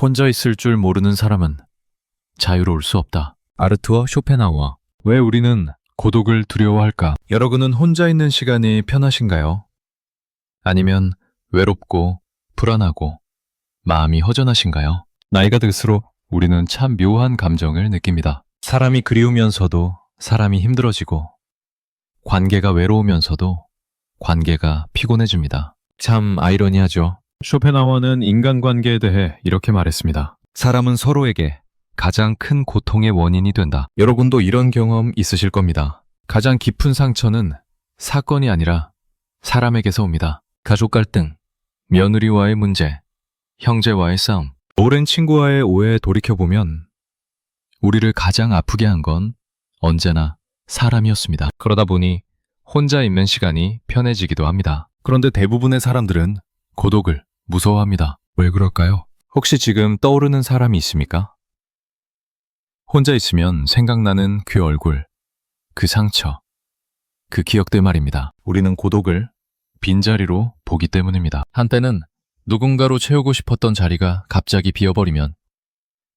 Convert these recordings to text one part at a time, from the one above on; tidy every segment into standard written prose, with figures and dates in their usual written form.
혼자 있을 줄 모르는 사람은 자유로울 수 없다. 아르투어 쇼펜하우어. 왜 우리는 고독을 두려워할까? 여러분은 혼자 있는 시간이 편하신가요? 아니면 외롭고 불안하고 마음이 허전하신가요? 나이가 들수록 우리는 참 묘한 감정을 느낍니다. 사람이 그리우면서도 사람이 힘들어지고, 관계가 외로우면서도 관계가 피곤해집니다. 참 아이러니하죠. 쇼펜하우어는 인간관계에 대해 이렇게 말했습니다. 사람은 서로에게 가장 큰 고통의 원인이 된다. 여러분도 이런 경험 있으실 겁니다. 가장 깊은 상처는 사건이 아니라 사람에게서 옵니다. 가족 갈등, 며느리와의 문제, 형제와의 싸움, 오랜 친구와의 오해에 돌이켜보면 우리를 가장 아프게 한 건 언제나 사람이었습니다. 그러다 보니 혼자 있는 시간이 편해지기도 합니다. 그런데 대부분의 사람들은 고독을 무서워합니다. 왜 그럴까요? 혹시 지금 떠오르는 사람이 있습니까? 혼자 있으면 생각나는 그 얼굴, 그 상처, 그 기억들 말입니다. 우리는 고독을 빈자리로 보기 때문입니다. 한때는 누군가로 채우고 싶었던 자리가 갑자기 비어버리면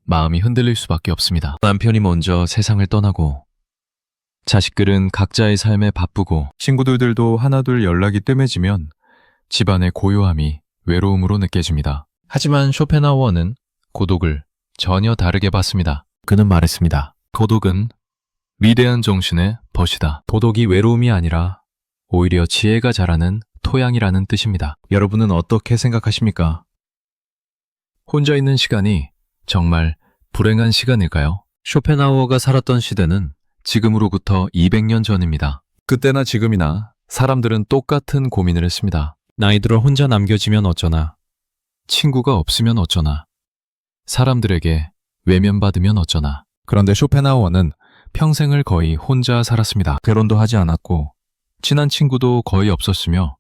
마음이 흔들릴 수밖에 없습니다. 남편이 먼저 세상을 떠나고, 자식들은 각자의 삶에 바쁘고, 친구들도 하나둘 연락이 뜸해지면 집안의 고요함이 외로움으로 느껴집니다. 하지만 쇼펜하우어는 고독을 전혀 다르게 봤습니다. 그는 말했습니다. 고독은 위대한 정신의 벗이다. 고독이 외로움이 아니라 오히려 지혜가 자라는 토양이라는 뜻입니다. 여러분은 어떻게 생각하십니까? 혼자 있는 시간이 정말 불행한 시간일까요? 쇼펜하우어가 살았던 시대는 지금으로부터 200년 전입니다. 그때나 지금이나 사람들은 똑같은 고민을 했습니다. 나이 들어 혼자 남겨지면 어쩌나, 친구가 없으면 어쩌나, 사람들에게 외면받으면 어쩌나. 그런데 쇼펜하우어는 평생을 거의 혼자 살았습니다. 결혼도 하지 않았고 친한 친구도 거의 없었으며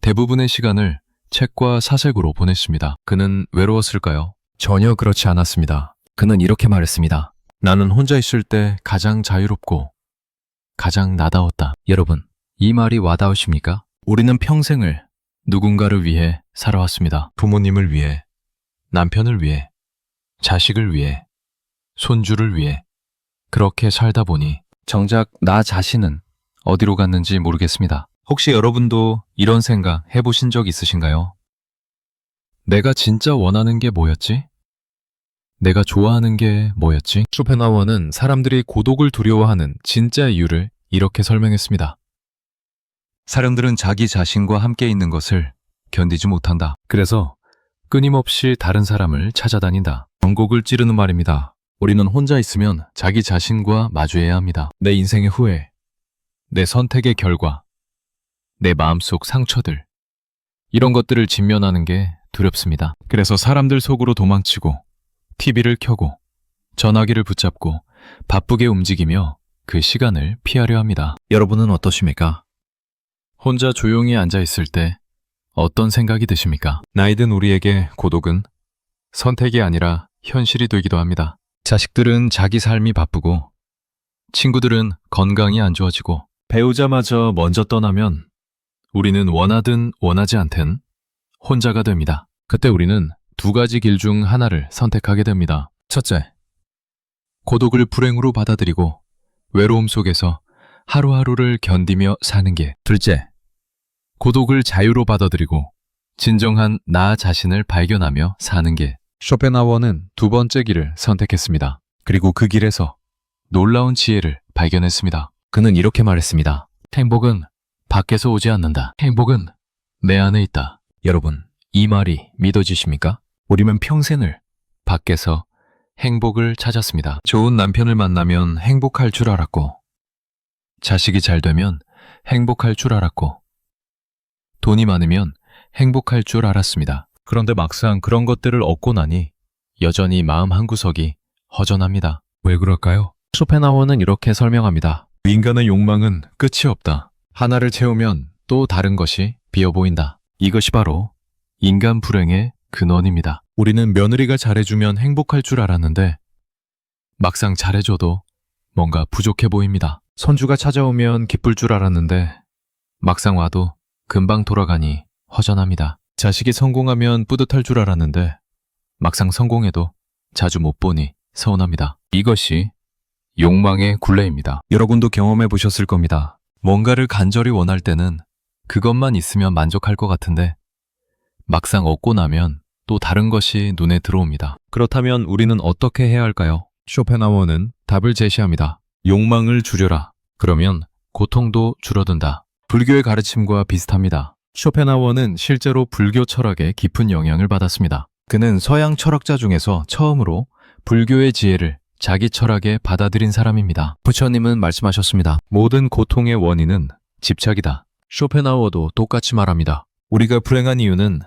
대부분의 시간을 책과 사색으로 보냈습니다. 그는 외로웠을까요? 전혀 그렇지 않았습니다. 그는 이렇게 말했습니다. 나는 혼자 있을 때 가장 자유롭고 가장 나다웠다. 여러분, 이 말이 와닿으십니까? 우리는 평생을 누군가를 위해 살아왔습니다. 부모님을 위해, 남편을 위해, 자식을 위해, 손주를 위해. 그렇게 살다 보니 정작 나 자신은 어디로 갔는지 모르겠습니다. 혹시 여러분도 이런 생각 해보신 적 있으신가요? 내가 진짜 원하는 게 뭐였지? 내가 좋아하는 게 뭐였지? 쇼펜하우어는 사람들이 고독을 두려워하는 진짜 이유를 이렇게 설명했습니다. 사람들은 자기 자신과 함께 있는 것을 견디지 못한다. 그래서 끊임없이 다른 사람을 찾아다닌다. 전곡을 찌르는 말입니다. 우리는 혼자 있으면 자기 자신과 마주해야 합니다. 내 인생의 후회, 내 선택의 결과, 내 마음속 상처들, 이런 것들을 직면하는 게 두렵습니다. 그래서 사람들 속으로 도망치고 TV를 켜고 전화기를 붙잡고 바쁘게 움직이며 그 시간을 피하려 합니다. 여러분은 어떠십니까? 혼자 조용히 앉아 있을 때 어떤 생각이 드십니까? 나이든 우리에게 고독은 선택이 아니라 현실이 되기도 합니다. 자식들은 자기 삶이 바쁘고, 친구들은 건강이 안 좋아지고, 배우자마저 먼저 떠나면 우리는 원하든 원하지 않든 혼자가 됩니다. 그때 우리는 두 가지 길 중 하나를 선택하게 됩니다. 첫째, 고독을 불행으로 받아들이고 외로움 속에서 하루하루를 견디며 사는 게. 둘째, 고독을 자유로 받아들이고 진정한 나 자신을 발견하며 사는 게. 쇼펜하우어는 두 번째 길을 선택했습니다. 그리고 그 길에서 놀라운 지혜를 발견했습니다. 그는 이렇게 말했습니다. 행복은 밖에서 오지 않는다. 행복은 내 안에 있다. 여러분, 이 말이 믿어지십니까? 우리는 평생을 밖에서 행복을 찾았습니다. 좋은 남편을 만나면 행복할 줄 알았고, 자식이 잘 되면 행복할 줄 알았고, 돈이 많으면 행복할 줄 알았습니다. 그런데 막상 그런 것들을 얻고 나니 여전히 마음 한구석이 허전합니다. 왜 그럴까요? 쇼펜하우어는 이렇게 설명합니다. 인간의 욕망은 끝이 없다. 하나를 채우면 또 다른 것이 비어 보인다. 이것이 바로 인간 불행의 근원입니다. 우리는 며느리가 잘해주면 행복할 줄 알았는데 막상 잘해줘도 뭔가 부족해 보입니다. 손주가 찾아오면 기쁠 줄 알았는데 막상 와도 금방 돌아가니 허전합니다. 자식이 성공하면 뿌듯할 줄 알았는데 막상 성공해도 자주 못 보니 서운합니다. 이것이 욕망의 굴레입니다. 여러분도 경험해 보셨을 겁니다. 뭔가를 간절히 원할 때는 그것만 있으면 만족할 것 같은데 막상 얻고 나면 또 다른 것이 눈에 들어옵니다. 그렇다면 우리는 어떻게 해야 할까요? 쇼펜하워는 답을 제시합니다. 욕망을 줄여라. 그러면 고통도 줄어든다. 불교의 가르침과 비슷합니다. 쇼펜하워는 실제로 불교 철학에 깊은 영향을 받았습니다. 그는 서양 철학자 중에서 처음으로 불교의 지혜를 자기 철학에 받아들인 사람입니다. 부처님은 말씀하셨습니다. 모든 고통의 원인은 집착이다. 쇼펜하워도 똑같이 말합니다. 우리가 불행한 이유는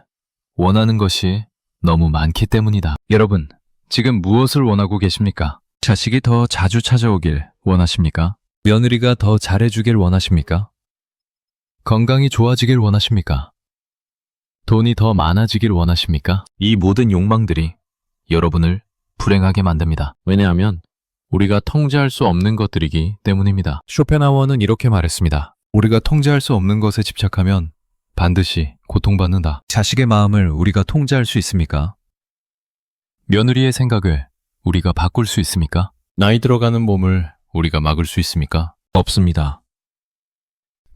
원하는 것이 너무 많기 때문이다. 여러분, 지금 무엇을 원하고 계십니까? 자식이 더 자주 찾아오길 원하십니까? 며느리가 더 잘해주길 원하십니까? 건강이 좋아지길 원하십니까? 돈이 더 많아지길 원하십니까? 이 모든 욕망들이 여러분을 불행하게 만듭니다. 왜냐하면 우리가 통제할 수 없는 것들이기 때문입니다. 쇼펜하워는 이렇게 말했습니다. 우리가 통제할 수 없는 것에 집착하면 반드시 고통받는다. 자식의 마음을 우리가 통제할 수 있습니까? 며느리의 생각을 우리가 바꿀 수 있습니까? 나이 들어가는 몸을 우리가 막을 수 있습니까? 없습니다.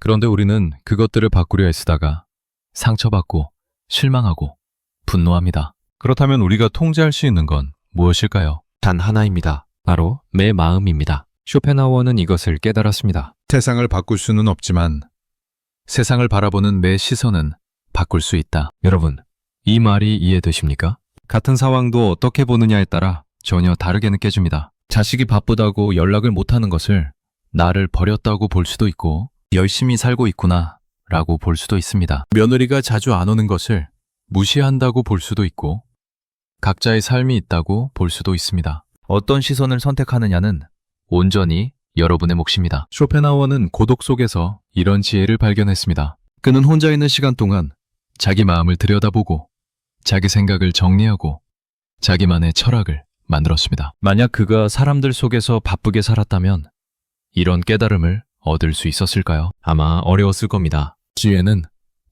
그런데 우리는 그것들을 바꾸려 애쓰다가 상처받고 실망하고 분노합니다. 그렇다면 우리가 통제할 수 있는 건 무엇일까요? 단 하나입니다. 바로 내 마음입니다. 쇼펜하워는 이것을 깨달았습니다. 세상을 바꿀 수는 없지만 세상을 바라보는 내 시선은 바꿀 수 있다. 여러분, 이 말이 이해되십니까? 같은 상황도 어떻게 보느냐에 따라 전혀 다르게 느껴집니다. 자식이 바쁘다고 연락을 못하는 것을 나를 버렸다고 볼 수도 있고 열심히 살고 있구나 라고 볼 수도 있습니다. 며느리가 자주 안 오는 것을 무시한다고 볼 수도 있고 각자의 삶이 있다고 볼 수도 있습니다. 어떤 시선을 선택하느냐는 온전히 여러분의 몫입니다. 쇼펜하워는 고독 속에서 이런 지혜를 발견했습니다. 그는 혼자 있는 시간 동안 자기 마음을 들여다보고 자기 생각을 정리하고 자기만의 철학을 만들었습니다. 만약 그가 사람들 속에서 바쁘게 살았다면 이런 깨달음을 얻을 수 있었을까요? 아마 어려웠을 겁니다. 지혜는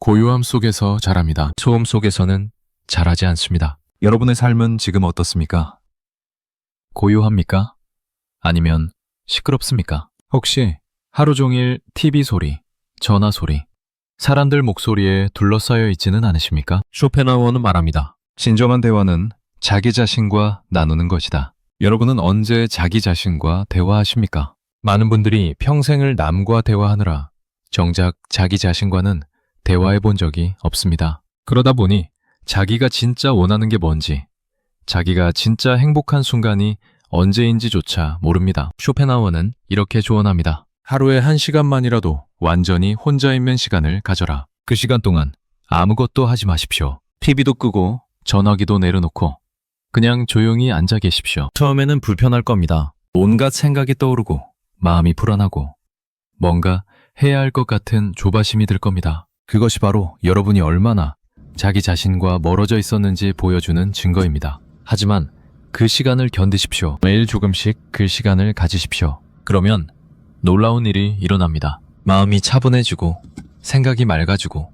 고요함 속에서 자랍니다. 소음 속에서는 자라지 않습니다. 여러분의 삶은 지금 어떻습니까? 고요합니까? 아니면 시끄럽습니까? 혹시 하루 종일 TV 소리, 전화 소리, 사람들 목소리에 둘러싸여 있지는 않으십니까? 쇼펜하워는 말합니다. 진정한 대화는 자기 자신과 나누는 것이다. 여러분은 언제 자기 자신과 대화하십니까? 많은 분들이 평생을 남과 대화하느라 정작 자기 자신과는 대화해 본 적이 없습니다. 그러다 보니 자기가 진짜 원하는 게 뭔지, 자기가 진짜 행복한 순간이 언제인지조차 모릅니다. 쇼펜하워는 이렇게 조언합니다. 하루에 1시간만이라도 완전히 혼자 있는 시간을 가져라. 그 시간 동안 아무것도 하지 마십시오. TV도 끄고 전화기도 내려놓고 그냥 조용히 앉아 계십시오. 처음에는 불편할 겁니다. 온갖 생각이 떠오르고 마음이 불안하고 뭔가 해야 할 것 같은 조바심이 들 겁니다. 그것이 바로 여러분이 얼마나 자기 자신과 멀어져 있었는지 보여주는 증거입니다. 하지만 그 시간을 견디십시오. 매일 조금씩 그 시간을 가지십시오. 그러면 놀라운 일이 일어납니다. 마음이 차분해지고 생각이 맑아지고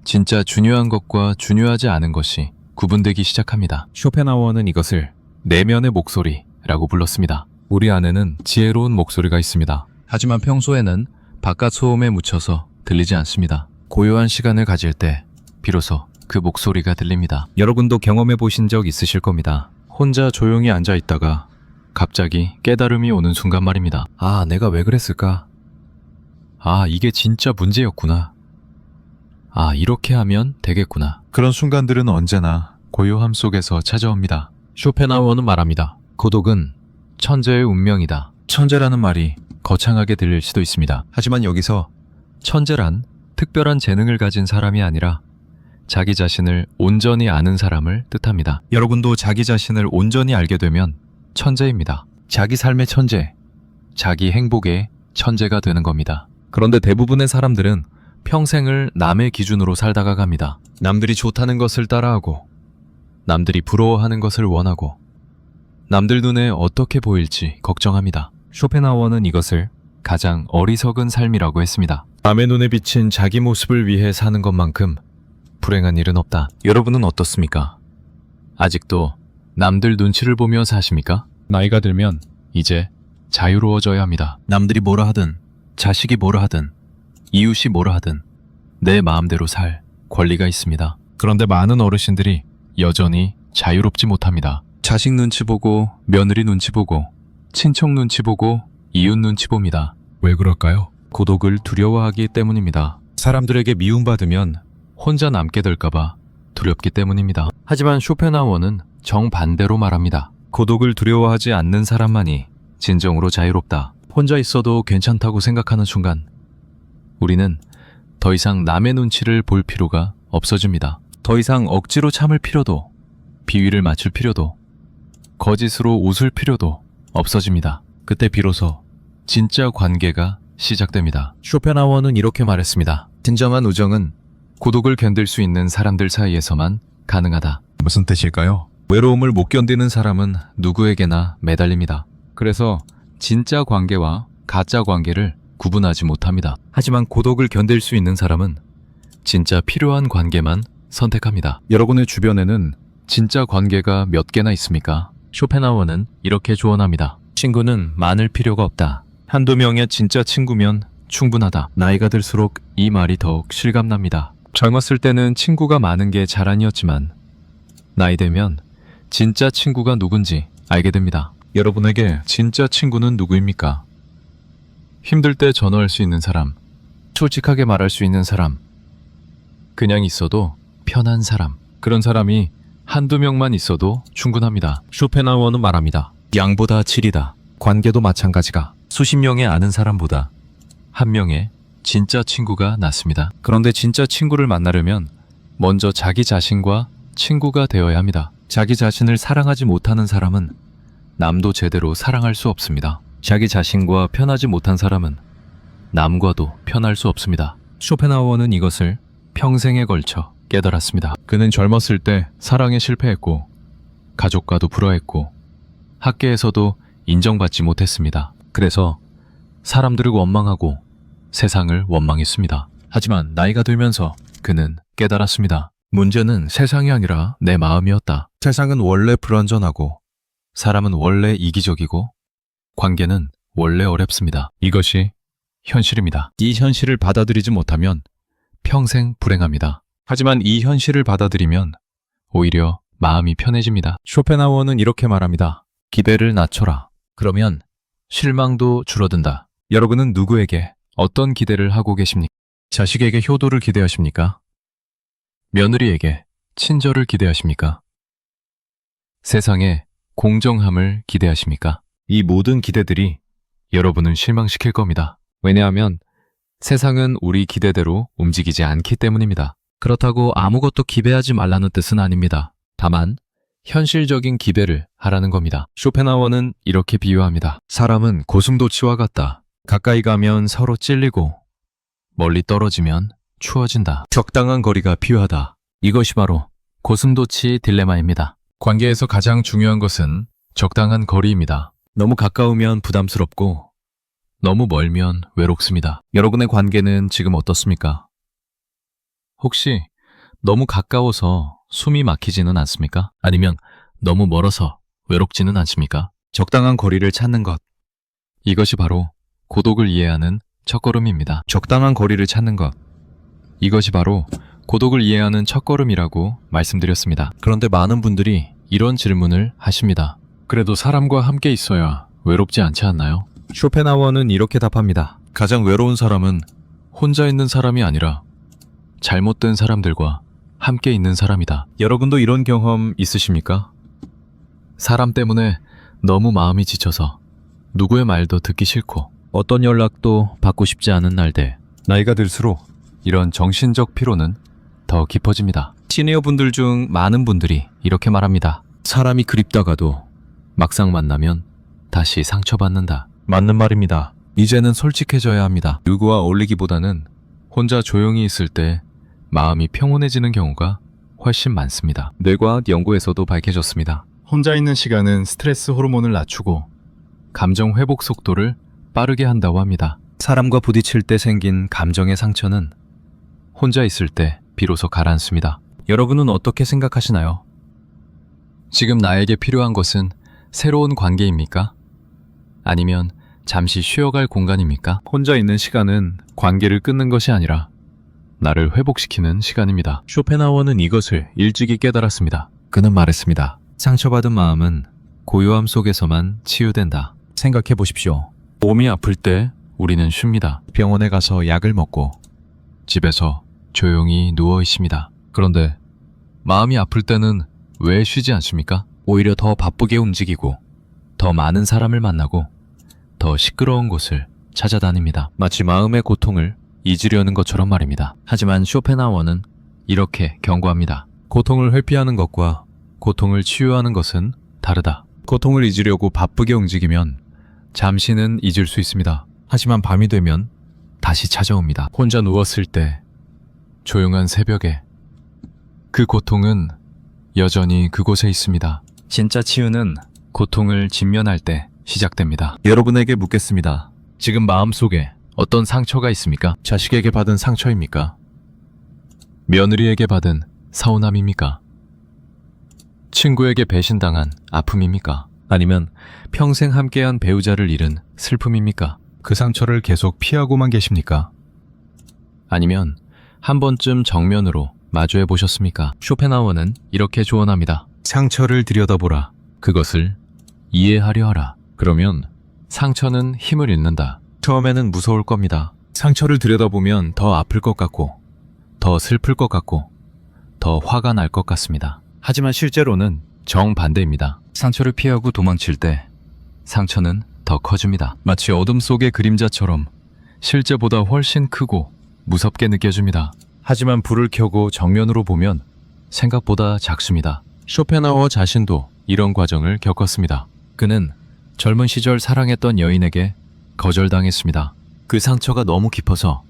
진짜 중요한 것과 중요하지 않은 것이 구분되기 시작합니다. 쇼펜하워는 이것을 내면의 목소리라고 불렀습니다. 우리 안에는 지혜로운 목소리가 있습니다. 하지만 평소에는 바깥 소음에 묻혀서 들리지 않습니다. 고요한 시간을 가질 때 비로소 그 목소리가 들립니다. 여러분도 경험해 보신 적 있으실 겁니다. 혼자 조용히 앉아 있다가 갑자기 깨달음이 오는 순간 말입니다. 아, 내가 왜 그랬을까? 아, 이게 진짜 문제였구나. 아, 이렇게 하면 되겠구나. 그런 순간들은 언제나 고요함 속에서 찾아옵니다. 쇼펜하워는 말합니다. 고독은 천재의 운명이다. 천재라는 말이 거창하게 들릴 수도 있습니다. 하지만 여기서 천재란 특별한 재능을 가진 사람이 아니라 자기 자신을 온전히 아는 사람을 뜻합니다. 여러분도 자기 자신을 온전히 알게 되면 천재입니다. 자기 삶의 천재, 자기 행복의 천재가 되는 겁니다. 그런데 대부분의 사람들은 평생을 남의 기준으로 살다가 갑니다. 남들이 좋다는 것을 따라하고 남들이 부러워하는 것을 원하고 남들 눈에 어떻게 보일지 걱정합니다. 쇼펜하워는 이것을 가장 어리석은 삶이라고 했습니다. 남의 눈에 비친 자기 모습을 위해 사는 것만큼 불행한 일은 없다. 여러분은 어떻습니까? 아직도 남들 눈치를 보며 사십니까? 나이가 들면 이제 자유로워져야 합니다. 남들이 뭐라 하든, 자식이 뭐라 하든, 이웃이 뭐라 하든 내 마음대로 살 권리가 있습니다. 그런데 많은 어르신들이 여전히 자유롭지 못합니다. 자식 눈치 보고, 며느리 눈치 보고, 친척 눈치 보고, 이웃 눈치 봅니다. 왜 그럴까요? 고독을 두려워하기 때문입니다. 사람들에게 미움받으면 혼자 남게 될까봐 두렵기 때문입니다. 하지만 쇼펜하우어는 정반대로 말합니다. 고독을 두려워하지 않는 사람만이 진정으로 자유롭다. 혼자 있어도 괜찮다고 생각하는 순간 우리는 더 이상 남의 눈치를 볼 필요가 없어집니다. 더 이상 억지로 참을 필요도, 비위를 맞출 필요도, 거짓으로 웃을 필요도 없어집니다. 그때 비로소 진짜 관계가 시작됩니다. 쇼펜하우어는 이렇게 말했습니다. 진정한 우정은 고독을 견딜 수 있는 사람들 사이에서만 가능하다. 무슨 뜻일까요? 외로움을 못 견디는 사람은 누구에게나 매달립니다. 그래서 진짜 관계와 가짜 관계를 구분하지 못합니다. 하지만 고독을 견딜 수 있는 사람은 진짜 필요한 관계만 선택합니다. 여러분의 주변에는 진짜 관계가 몇 개나 있습니까? 쇼펜하우어는 이렇게 조언합니다. 친구는 많을 필요가 없다. 한두 명의 진짜 친구면 충분하다. 나이가 들수록 이 말이 더욱 실감납니다. 젊었을 때는 친구가 많은 게 자랑이었지만 나이 되면 진짜 친구가 누군지 알게 됩니다. 여러분에게 진짜 친구는 누구입니까? 힘들 때 전화할 수 있는 사람, 솔직하게 말할 수 있는 사람, 그냥 있어도 편한 사람, 그런 사람이 한두 명만 있어도 충분합니다. 쇼펜하우어는 말합니다. 양보다 질이다. 관계도 마찬가지가 수십 명의 아는 사람보다 한 명의 진짜 친구가 낫습니다. 그런데 진짜 친구를 만나려면 먼저 자기 자신과 친구가 되어야 합니다. 자기 자신을 사랑하지 못하는 사람은 남도 제대로 사랑할 수 없습니다. 자기 자신과 편하지 못한 사람은 남과도 편할 수 없습니다. 쇼펜하우어는 이것을 평생에 걸쳐 깨달았습니다. 그는 젊었을 때 사랑에 실패했고 가족과도 불화했고 학계에서도 인정받지 못했습니다. 그래서 사람들을 원망하고 세상을 원망했습니다. 하지만 나이가 들면서 그는 깨달았습니다. 문제는 세상이 아니라 내 마음이었다. 세상은 원래 불완전하고 사람은 원래 이기적이고 관계는 원래 어렵습니다. 이것이 현실입니다. 이 현실을 받아들이지 못하면 평생 불행합니다. 하지만 이 현실을 받아들이면 오히려 마음이 편해집니다. 쇼펜하우어는 이렇게 말합니다. 기대를 낮춰라. 그러면 실망도 줄어든다. 여러분은 누구에게 어떤 기대를 하고 계십니까? 자식에게 효도를 기대하십니까? 며느리에게 친절을 기대하십니까? 세상에 공정함을 기대하십니까? 이 모든 기대들이 여러분을 실망시킬 겁니다. 왜냐하면 세상은 우리 기대대로 움직이지 않기 때문입니다. 그렇다고 아무것도 기대하지 말라는 뜻은 아닙니다. 다만 현실적인 기대를 하라는 겁니다. 쇼펜하우어는 이렇게 비유합니다. 사람은 고슴도치와 같다. 가까이 가면 서로 찔리고 멀리 떨어지면 추워진다. 적당한 거리가 필요하다. 이것이 바로 고슴도치 딜레마입니다. 관계에서 가장 중요한 것은 적당한 거리입니다. 너무 가까우면 부담스럽고 너무 멀면 외롭습니다. 여러분의 관계는 지금 어떻습니까? 혹시 너무 가까워서 숨이 막히지는 않습니까? 아니면 너무 멀어서 외롭지는 않습니까? 적당한 거리를 찾는 것. 이것이 바로 고독을 이해하는 첫걸음입니다. 적당한 거리를 찾는 것. 이것이 바로 고독을 이해하는 첫걸음이라고 말씀드렸습니다. 그런데 많은 분들이 이런 질문을 하십니다. 그래도 사람과 함께 있어야 외롭지 않지 않나요? 쇼펜하우어는 이렇게 답합니다. 가장 외로운 사람은 혼자 있는 사람이 아니라 잘못된 사람들과 함께 있는 사람이다. 여러분도 이런 경험 있으십니까? 사람 때문에 너무 마음이 지쳐서 누구의 말도 듣기 싫고 어떤 연락도 받고 싶지 않은 날들. 나이가 들수록 이런 정신적 피로는 더 깊어집니다. 시니어분들 중 많은 분들이 이렇게 말합니다. 사람이 그립다가도 막상 만나면 다시 상처받는다. 맞는 말입니다. 이제는 솔직해져야 합니다. 누구와 어울리기보다는 혼자 조용히 있을 때 마음이 평온해지는 경우가 훨씬 많습니다. 뇌과학 연구에서도 밝혀졌습니다. 혼자 있는 시간은 스트레스 호르몬을 낮추고 감정 회복 속도를 빠르게 한다고 합니다. 사람과 부딪힐 때 생긴 감정의 상처는 혼자 있을 때 비로소 가라앉습니다. 여러분은 어떻게 생각하시나요? 지금 나에게 필요한 것은 새로운 관계입니까? 아니면 잠시 쉬어갈 공간입니까? 혼자 있는 시간은 관계를 끊는 것이 아니라 나를 회복시키는 시간입니다. 쇼펜하우어는 이것을 일찍이 깨달았습니다. 그는 말했습니다. 상처받은 마음은 고요함 속에서만 치유된다. 생각해 보십시오. 몸이 아플 때 우리는 쉽니다. 병원에 가서 약을 먹고 집에서 조용히 누워 있습니다. 그런데 마음이 아플 때는 왜 쉬지 않습니까? 오히려 더 바쁘게 움직이고 더 많은 사람을 만나고 더 시끄러운 곳을 찾아다닙니다. 마치 마음의 고통을 잊으려는 것처럼 말입니다. 하지만 쇼펜하우어는 이렇게 경고합니다. 고통을 회피하는 것과 고통을 치유하는 것은 다르다. 고통을 잊으려고 바쁘게 움직이면 잠시는 잊을 수 있습니다. 하지만 밤이 되면 다시 찾아옵니다. 혼자 누웠을 때, 조용한 새벽에 그 고통은 여전히 그곳에 있습니다. 진짜 치유는 고통을 직면할 때 시작됩니다. 여러분에게 묻겠습니다. 지금 마음속에 어떤 상처가 있습니까? 자식에게 받은 상처입니까? 며느리에게 받은 서운함입니까? 친구에게 배신당한 아픔입니까? 아니면 평생 함께한 배우자를 잃은 슬픔입니까? 그 상처를 계속 피하고만 계십니까? 아니면 한 번쯤 정면으로 마주해 보셨습니까? 쇼펜하우어는 이렇게 조언합니다. 상처를 들여다보라. 그것을 이해하려 하라. 그러면 상처는 힘을 잃는다. 처음에는 무서울 겁니다. 상처를 들여다보면 더 아플 것 같고, 더 슬플 것 같고, 더 화가 날 것 같습니다. 하지만 실제로는 정반대입니다. 상처를 피하고 도망칠 때 상처는 더 커집니다. 마치 어둠 속의 그림자처럼 실제보다 훨씬 크고 무섭게 느껴집니다. 하지만 불을 켜고 정면으로 보면 생각보다 작습니다. 쇼펜하우어 자신도 이런 과정을 겪었습니다. 그는 젊은 시절 사랑했던 여인에게 거절당했습니다. 그 상처가 너무 깊어서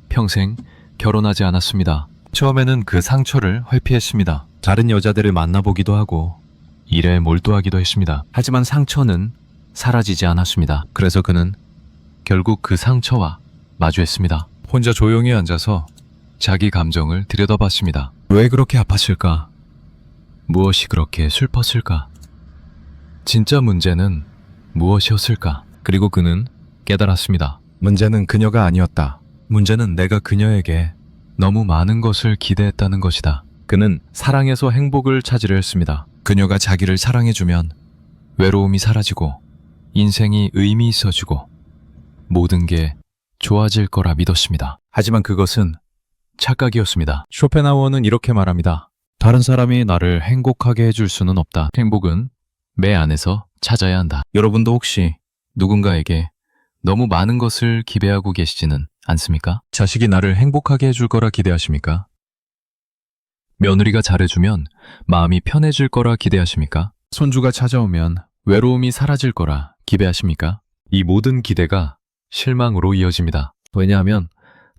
평생 결혼하지 않았습니다. 처음에는 그 상처를 회피했습니다. 다른 여자들을 만나보기도 하고 일에 몰두하기도 했습니다. 하지만 상처는 사라지지 않았습니다. 그래서 그는 결국 그 상처와 마주했습니다. 혼자 조용히 앉아서 자기 감정을 들여다봤습니다. 왜 그렇게 아팠을까? 무엇이 그렇게 슬펐을까? 진짜 문제는 무엇이었을까? 그리고 그는 깨달았습니다. 문제는 그녀가 아니었다. 문제는 내가 그녀에게 너무 많은 것을 기대했다는 것이다. 그는 사랑에서 행복을 찾으려 했습니다. 그녀가 자기를 사랑해주면 외로움이 사라지고 인생이 의미 있어지고 모든 게 좋아질 거라 믿었습니다. 하지만 그것은 착각이었습니다. 쇼펜하우어는 이렇게 말합니다. 다른 사람이 나를 행복하게 해줄 수는 없다. 행복은 내 안에서 찾아야 한다. 여러분도 혹시 누군가에게 너무 많은 것을 기대하고 계시지는 않습니까? 자식이 나를 행복하게 해줄 거라 기대하십니까? 며느리가 잘해주면 마음이 편해질 거라 기대하십니까? 손주가 찾아오면 외로움이 사라질 거라 기대하십니까? 이 모든 기대가 실망으로 이어집니다. 왜냐하면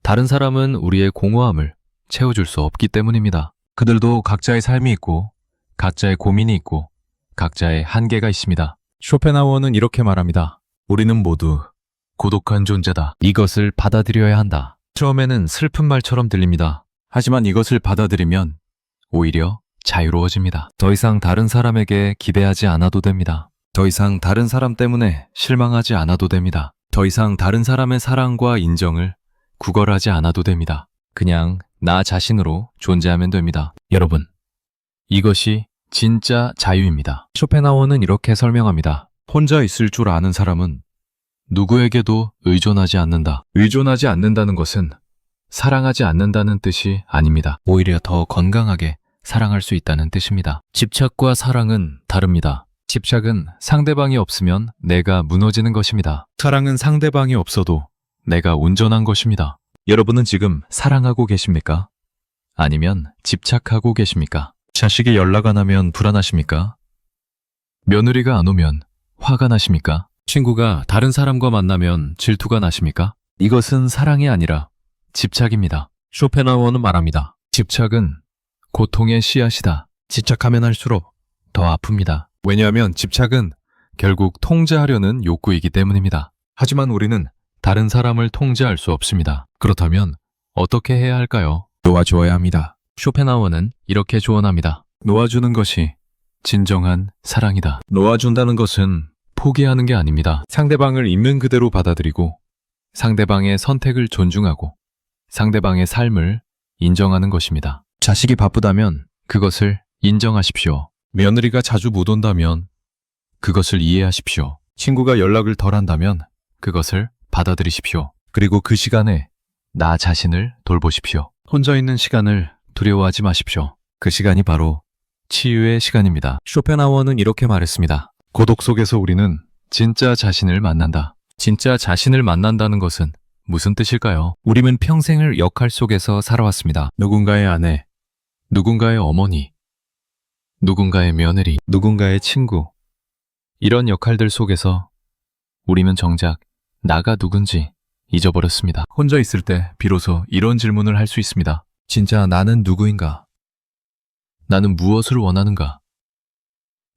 다른 사람은 우리의 공허함을 채워줄 수 없기 때문입니다. 그들도 각자의 삶이 있고 각자의 고민이 있고 각자의 한계가 있습니다. 쇼펜하우어는 이렇게 말합니다. 우리는 모두 고독한 존재다. 이것을 받아들여야 한다. 처음에는 슬픈 말처럼 들립니다. 하지만 이것을 받아들이면 오히려 자유로워집니다. 더 이상 다른 사람에게 기대하지 않아도 됩니다. 더 이상 다른 사람 때문에 실망하지 않아도 됩니다. 더 이상 다른 사람의 사랑과 인정을 구걸하지 않아도 됩니다. 그냥 나 자신으로 존재하면 됩니다. 여러분, 이것이 진짜 자유입니다. 쇼펜하우어는 이렇게 설명합니다. 혼자 있을 줄 아는 사람은 누구에게도 의존하지 않는다. 의존하지 않는다는 것은 사랑하지 않는다는 뜻이 아닙니다. 오히려 더 건강하게 사랑할 수 있다는 뜻입니다. 집착과 사랑은 다릅니다. 집착은 상대방이 없으면 내가 무너지는 것입니다. 사랑은 상대방이 없어도 내가 온전한 것입니다. 여러분은 지금 사랑하고 계십니까? 아니면 집착하고 계십니까? 자식이 연락 안 하면 불안하십니까? 며느리가 안 오면 화가 나십니까? 친구가 다른 사람과 만나면 질투가 나십니까? 이것은 사랑이 아니라 집착입니다. 쇼펜하우어는 말합니다. 집착은 고통의 씨앗이다. 집착하면 할수록 더 아픕니다. 왜냐하면 집착은 결국 통제하려는 욕구이기 때문입니다. 하지만 우리는 다른 사람을 통제할 수 없습니다. 그렇다면 어떻게 해야 할까요? 놓아주어야 합니다. 쇼펜하우어는 이렇게 조언합니다. 놓아주는 것이 진정한 사랑이다. 놓아준다는 것은 포기하는 게 아닙니다. 상대방을 있는 그대로 받아들이고 상대방의 선택을 존중하고 상대방의 삶을 인정하는 것입니다. 자식이 바쁘다면 그것을 인정하십시오. 며느리가 자주 못 온다면 그것을 이해하십시오. 친구가 연락을 덜 한다면 그것을 받아들이십시오. 그리고 그 시간에 나 자신을 돌보십시오. 혼자 있는 시간을 두려워하지 마십시오. 그 시간이 바로 치유의 시간입니다. 쇼펜하우어는 이렇게 말했습니다. 고독 속에서 우리는 진짜 자신을 만난다. 진짜 자신을 만난다는 것은 무슨 뜻일까요? 우리는 평생을 역할 속에서 살아왔습니다. 누군가의 아내, 누군가의 어머니, 누군가의 며느리, 누군가의 친구. 이런 역할들 속에서 우리는 정작 나가 누군지 잊어버렸습니다. 혼자 있을 때 비로소 이런 질문을 할 수 있습니다. 진짜 나는 누구인가? 나는 무엇을 원하는가?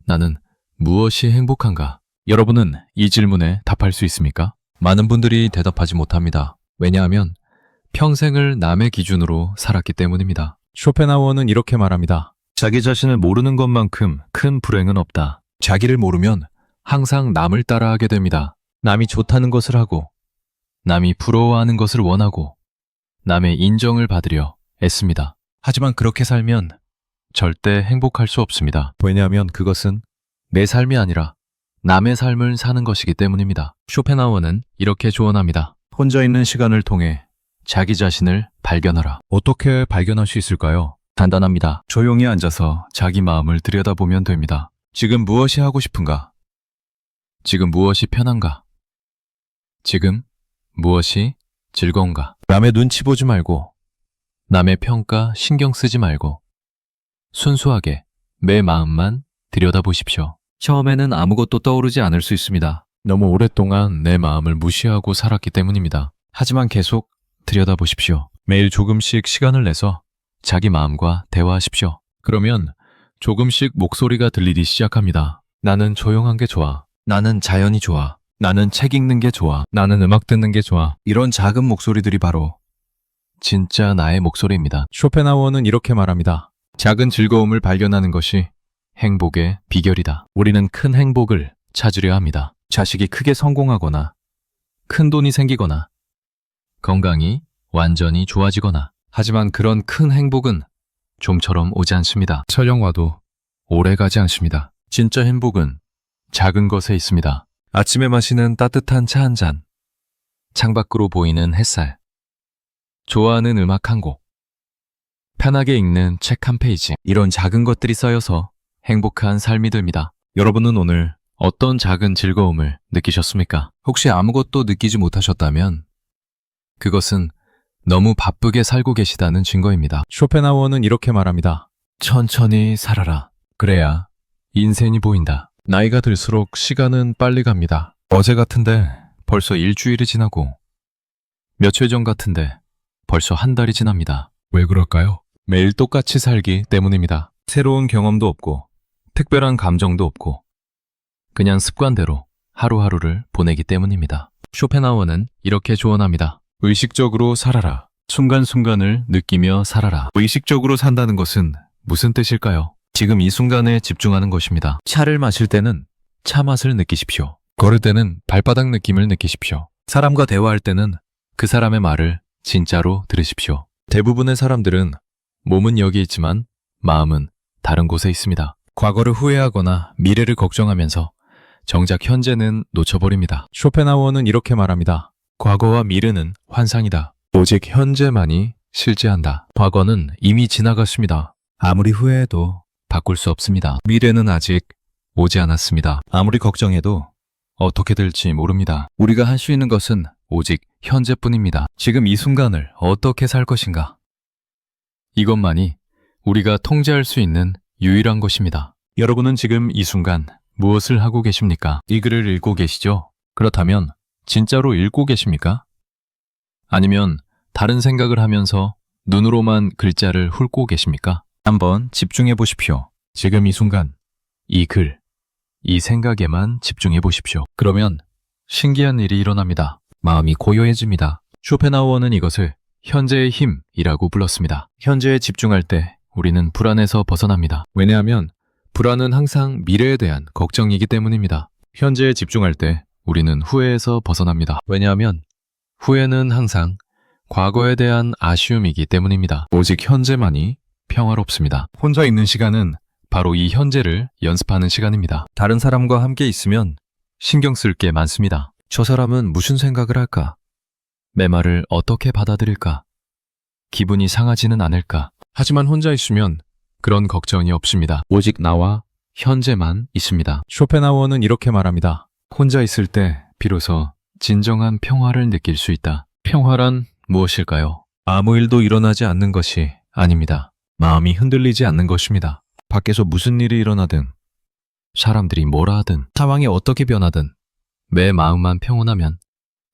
나는 무엇이 행복한가? 여러분은 이 질문에 답할 수 있습니까? 많은 분들이 대답하지 못합니다. 왜냐하면 평생을 남의 기준으로 살았기 때문입니다. 쇼펜하우어는 이렇게 말합니다. 자기 자신을 모르는 것만큼 큰 불행은 없다. 자기를 모르면 항상 남을 따라하게 됩니다. 남이 좋다는 것을 하고, 남이 부러워하는 것을 원하고, 남의 인정을 받으려 애씁니다. 하지만 그렇게 살면 절대 행복할 수 없습니다. 왜냐하면 그것은 내 삶이 아니라 남의 삶을 사는 것이기 때문입니다. 쇼펜하우어는 이렇게 조언합니다. 혼자 있는 시간을 통해 자기 자신을 발견하라. 어떻게 발견할 수 있을까요? 간단합니다. 조용히 앉아서 자기 마음을 들여다보면 됩니다. 지금 무엇이 하고 싶은가? 지금 무엇이 편한가? 지금 무엇이 즐거운가? 남의 눈치 보지 말고, 남의 평가 신경 쓰지 말고, 순수하게 내 마음만 들여다보십시오. 처음에는 아무것도 떠오르지 않을 수 있습니다. 너무 오랫동안 내 마음을 무시하고 살았기 때문입니다. 하지만 계속 들여다보십시오. 매일 조금씩 시간을 내서 자기 마음과 대화하십시오. 그러면 조금씩 목소리가 들리기 시작합니다. 나는 조용한 게 좋아. 나는 자연이 좋아. 나는 책 읽는 게 좋아. 나는 음악 듣는 게 좋아. 이런 작은 목소리들이 바로 진짜 나의 목소리입니다. 쇼펜하우어는 이렇게 말합니다. 작은 즐거움을 발견하는 것이 행복의 비결이다. 우리는 큰 행복을 찾으려 합니다. 자식이 크게 성공하거나, 큰 돈이 생기거나, 건강이 완전히 좋아지거나. 하지만 그런 큰 행복은 좀처럼 오지 않습니다. 설령 와도 오래 가지 않습니다. 진짜 행복은 작은 것에 있습니다. 아침에 마시는 따뜻한 차 한 잔, 창밖으로 보이는 햇살, 좋아하는 음악 한 곡, 편하게 읽는 책 한 페이지. 이런 작은 것들이 쌓여서 행복한 삶이 됩니다. 여러분은 오늘 어떤 작은 즐거움을 느끼셨습니까? 혹시 아무것도 느끼지 못하셨다면 그것은 너무 바쁘게 살고 계시다는 증거입니다. 쇼펜하우어는 이렇게 말합니다. 천천히 살아라. 그래야 인생이 보인다. 나이가 들수록 시간은 빨리 갑니다. 어제 같은데 벌써 일주일이 지나고 며칠 전 같은데 벌써 한 달이 지납니다. 왜 그럴까요? 매일 똑같이 살기 때문입니다. 새로운 경험도 없고 특별한 감정도 없고 그냥 습관대로 하루하루를 보내기 때문입니다. 쇼펜하우어는 이렇게 조언합니다. 의식적으로 살아라. 순간순간을 느끼며 살아라. 의식적으로 산다는 것은 무슨 뜻일까요? 지금 이 순간에 집중하는 것입니다. 차를 마실 때는 차 맛을 느끼십시오. 걸을 때는 발바닥 느낌을 느끼십시오. 사람과 대화할 때는 그 사람의 말을 진짜로 들으십시오. 대부분의 사람들은 몸은 여기 있지만 마음은 다른 곳에 있습니다. 과거를 후회하거나 미래를 걱정하면서 정작 현재는 놓쳐버립니다. 쇼펜하우어는 이렇게 말합니다. 과거와 미래는 환상이다. 오직 현재만이 실제한다. 과거는 이미 지나갔습니다. 아무리 후회해도 바꿀 수 없습니다. 미래는 아직 오지 않았습니다. 아무리 걱정해도 어떻게 될지 모릅니다. 우리가 할 수 있는 것은 오직 현재뿐입니다. 지금 이 순간을 어떻게 살 것인가? 이것만이 우리가 통제할 수 있는 유일한 것입니다. 여러분은 지금 이 순간 무엇을 하고 계십니까? 이 글을 읽고 계시죠? 그렇다면 진짜로 읽고 계십니까? 아니면 다른 생각을 하면서 눈으로만 글자를 훑고 계십니까? 한번 집중해 보십시오. 지금 이 순간, 이 글, 이 생각에만 집중해 보십시오. 그러면 신기한 일이 일어납니다. 마음이 고요해집니다. 쇼펜하우어는 이것을 현재의 힘이라고 불렀습니다. 현재에 집중할 때 우리는 불안에서 벗어납니다. 왜냐하면 불안은 항상 미래에 대한 걱정이기 때문입니다. 현재에 집중할 때 우리는 후회에서 벗어납니다. 왜냐하면 후회는 항상 과거에 대한 아쉬움이기 때문입니다. 오직 현재만이 평화롭습니다. 혼자 있는 시간은 바로 이 현재를 연습하는 시간입니다. 다른 사람과 함께 있으면 신경 쓸 게 많습니다. 저 사람은 무슨 생각을 할까? 내 말을 어떻게 받아들일까? 기분이 상하지는 않을까? 하지만 혼자 있으면 그런 걱정이 없습니다. 오직 나와 현재만 있습니다. 쇼펜하우어는 이렇게 말합니다. 혼자 있을 때 비로소 진정한 평화를 느낄 수 있다. 평화란 무엇일까요? 아무 일도 일어나지 않는 것이 아닙니다. 마음이 흔들리지 않는 것입니다. 밖에서 무슨 일이 일어나든, 사람들이 뭐라 하든, 상황이 어떻게 변하든 내 마음만 평온하면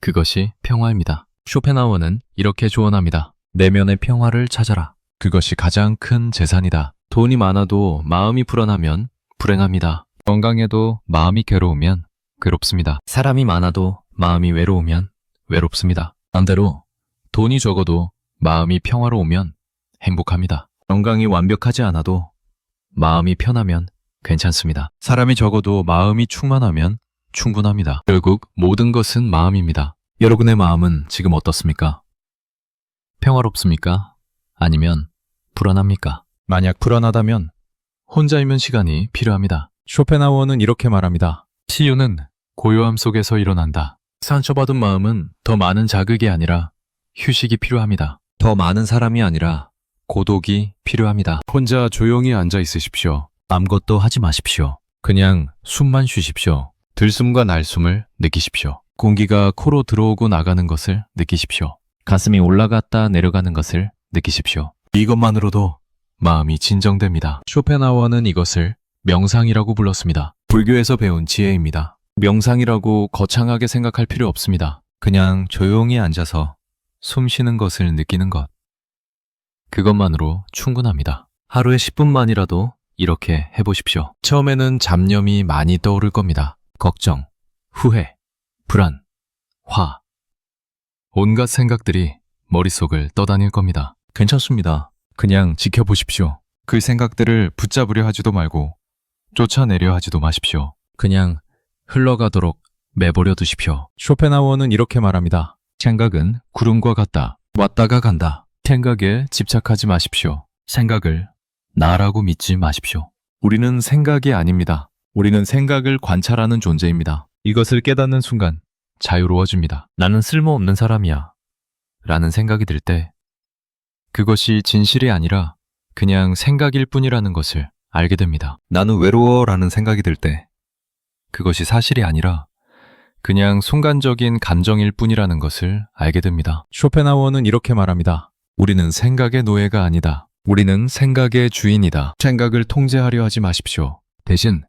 그것이 평화입니다. 쇼펜하우어는 이렇게 조언합니다. 내면의 평화를 찾아라. 그것이 가장 큰 재산이다. 돈이 많아도 마음이 불안하면 불행합니다. 건강해도 마음이 괴로우면 괴롭습니다. 사람이 많아도 마음이 외로우면 외롭습니다. 반대로 돈이 적어도 마음이 평화로우면 행복합니다. 건강이 완벽하지 않아도 마음이 편하면 괜찮습니다. 사람이 적어도 마음이 충만하면 충분합니다. 결국 모든 것은 마음입니다. 여러분의 마음은 지금 어떻습니까? 평화롭습니까? 아니면 불안합니까? 만약 불안하다면 혼자이면 시간이 필요합니다. 쇼펜하우어는 이렇게 말합니다. 치유는 고요함 속에서 일어난다. 상처받은 마음은 더 많은 자극이 아니라 휴식이 필요합니다. 더 많은 사람이 아니라 고독이 필요합니다. 혼자 조용히 앉아 있으십시오. 아무것도 하지 마십시오. 그냥 숨만 쉬십시오. 들숨과 날숨을 느끼십시오. 공기가 코로 들어오고 나가는 것을 느끼십시오. 가슴이 올라갔다 내려가는 것을 느끼십시오. 이것만으로도 마음이 진정됩니다. 쇼펜하우어는 이것을 명상이라고 불렀습니다. 불교에서 배운 지혜입니다. 명상이라고 거창하게 생각할 필요 없습니다. 그냥 조용히 앉아서 숨 쉬는 것을 느끼는 것. 그것만으로 충분합니다. 하루에 10분만이라도 이렇게 해보십시오. 처음에는 잡념이 많이 떠오를 겁니다. 걱정, 후회, 불안, 화. 온갖 생각들이 머릿속을 떠다닐 겁니다. 괜찮습니다. 그냥 지켜보십시오. 그 생각들을 붙잡으려 하지도 말고 쫓아내려 하지도 마십시오. 그냥 흘러가도록 내버려 두십시오. 쇼펜하우어는 이렇게 말합니다. 생각은 구름과 같다. 왔다가 간다. 생각에 집착하지 마십시오. 생각을 나라고 믿지 마십시오. 우리는 생각이 아닙니다. 우리는 생각을 관찰하는 존재입니다. 이것을 깨닫는 순간 자유로워집니다. 나는 쓸모없는 사람이야 라는 생각이 들 때 그것이 진실이 아니라 그냥 생각일 뿐이라는 것을 알게 됩니다. 나는 외로워 라는 생각이 들 때 그것이 사실이 아니라 그냥 순간적인 감정일 뿐이라는 것을 알게 됩니다. 쇼펜하우어는 이렇게 말합니다. 우리는 생각의 노예가 아니다. 우리는 생각의 주인이다. 생각을 통제하려 하지 마십시오. 대신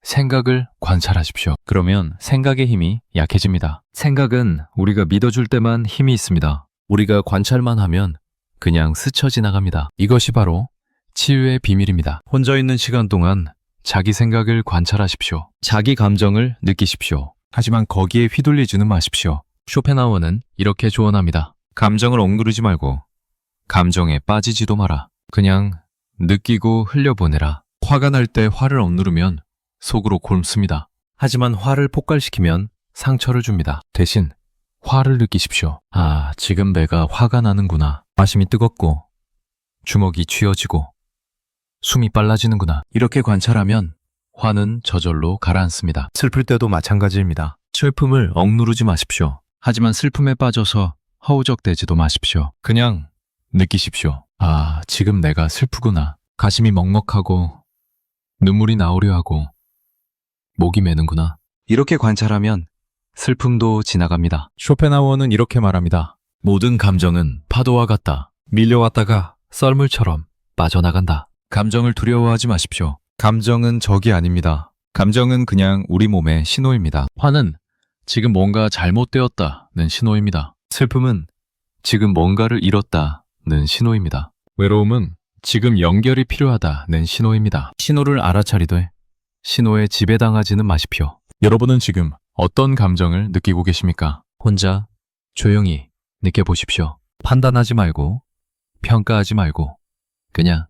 생각을 관찰하십시오. 그러면 생각의 힘이 약해집니다. 생각은 우리가 믿어줄 때만 힘이 있습니다. 우리가 관찰만 하면 그냥 스쳐 지나갑니다. 이것이 바로 치유의 비밀입니다. 혼자 있는 시간 동안 자기 생각을 관찰하십시오. 자기 감정을 느끼십시오. 하지만 거기에 휘둘리지는 마십시오. 쇼펜하우어는 이렇게 조언합니다. 감정을 억누르지 말고 감정에 빠지지도 마라. 그냥 느끼고 흘려보내라. 화가 날 때 화를 억누르면 속으로 곪습니다. 하지만 화를 폭발시키면 상처를 줍니다. 대신 화를 느끼십시오. 아, 지금 내가 화가 나는구나. 가슴이 뜨겁고 주먹이 쥐어지고 숨이 빨라지는구나. 이렇게 관찰하면 화는 저절로 가라앉습니다. 슬플 때도 마찬가지입니다. 슬픔을 억누르지 마십시오. 하지만 슬픔에 빠져서 허우적대지도 마십시오. 그냥 느끼십시오. 아, 지금 내가 슬프구나. 가슴이 먹먹하고 눈물이 나오려 하고 목이 메는구나. 이렇게 관찰하면 슬픔도 지나갑니다. 쇼펜하우어는 이렇게 말합니다. 모든 감정은 파도와 같다. 밀려왔다가 썰물처럼 빠져나간다. 감정을 두려워하지 마십시오. 감정은 적이 아닙니다. 감정은 그냥 우리 몸의 신호입니다. 화는 지금 뭔가 잘못되었다는 신호입니다. 슬픔은 지금 뭔가를 잃었다는 신호입니다. 외로움은 지금 연결이 필요하다는 신호입니다. 신호를 알아차리되 신호에 지배당하지는 마십시오. 여러분은 지금 어떤 감정을 느끼고 계십니까? 혼자 조용히 느껴보십시오. 판단하지 말고 평가하지 말고 그냥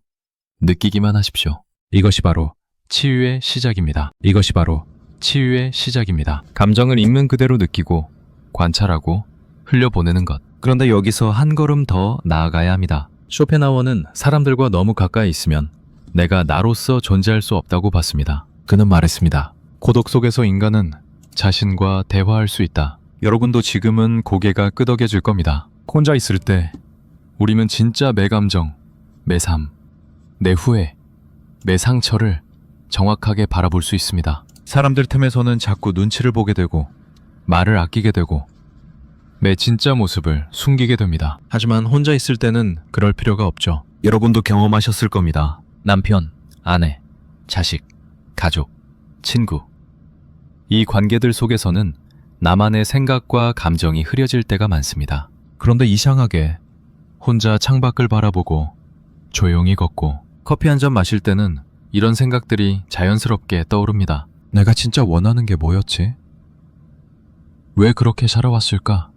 느끼기만 하십시오. 이것이 바로 치유의 시작입니다. 이것이 바로 치유의 시작입니다. 감정을 있는 그대로 느끼고 관찰하고 흘려보내는 것. 그런데 여기서 한 걸음 더 나아가야 합니다. 쇼펜하우어는 사람들과 너무 가까이 있으면 내가 나로서 존재할 수 없다고 봤습니다. 그는 말했습니다. 고독 속에서 인간은 자신과 대화할 수 있다. 여러분도 지금은 고개가 끄덕여질 겁니다. 혼자 있을 때 우리는 진짜 내 감정, 내 삶, 내 후회, 내 상처를 정확하게 바라볼 수 있습니다. 사람들 틈에서는 자꾸 눈치를 보게 되고 말을 아끼게 되고 내 진짜 모습을 숨기게 됩니다. 하지만 혼자 있을 때는 그럴 필요가 없죠. 여러분도 경험하셨을 겁니다. 남편, 아내, 자식, 가족, 친구. 이 관계들 속에서는 나만의 생각과 감정이 흐려질 때가 많습니다. 그런데 이상하게 혼자 창밖을 바라보고 조용히 걷고 커피 한 잔 마실 때는 이런 생각들이 자연스럽게 떠오릅니다. 내가 진짜 원하는 게 뭐였지? 왜 그렇게 살아왔을까?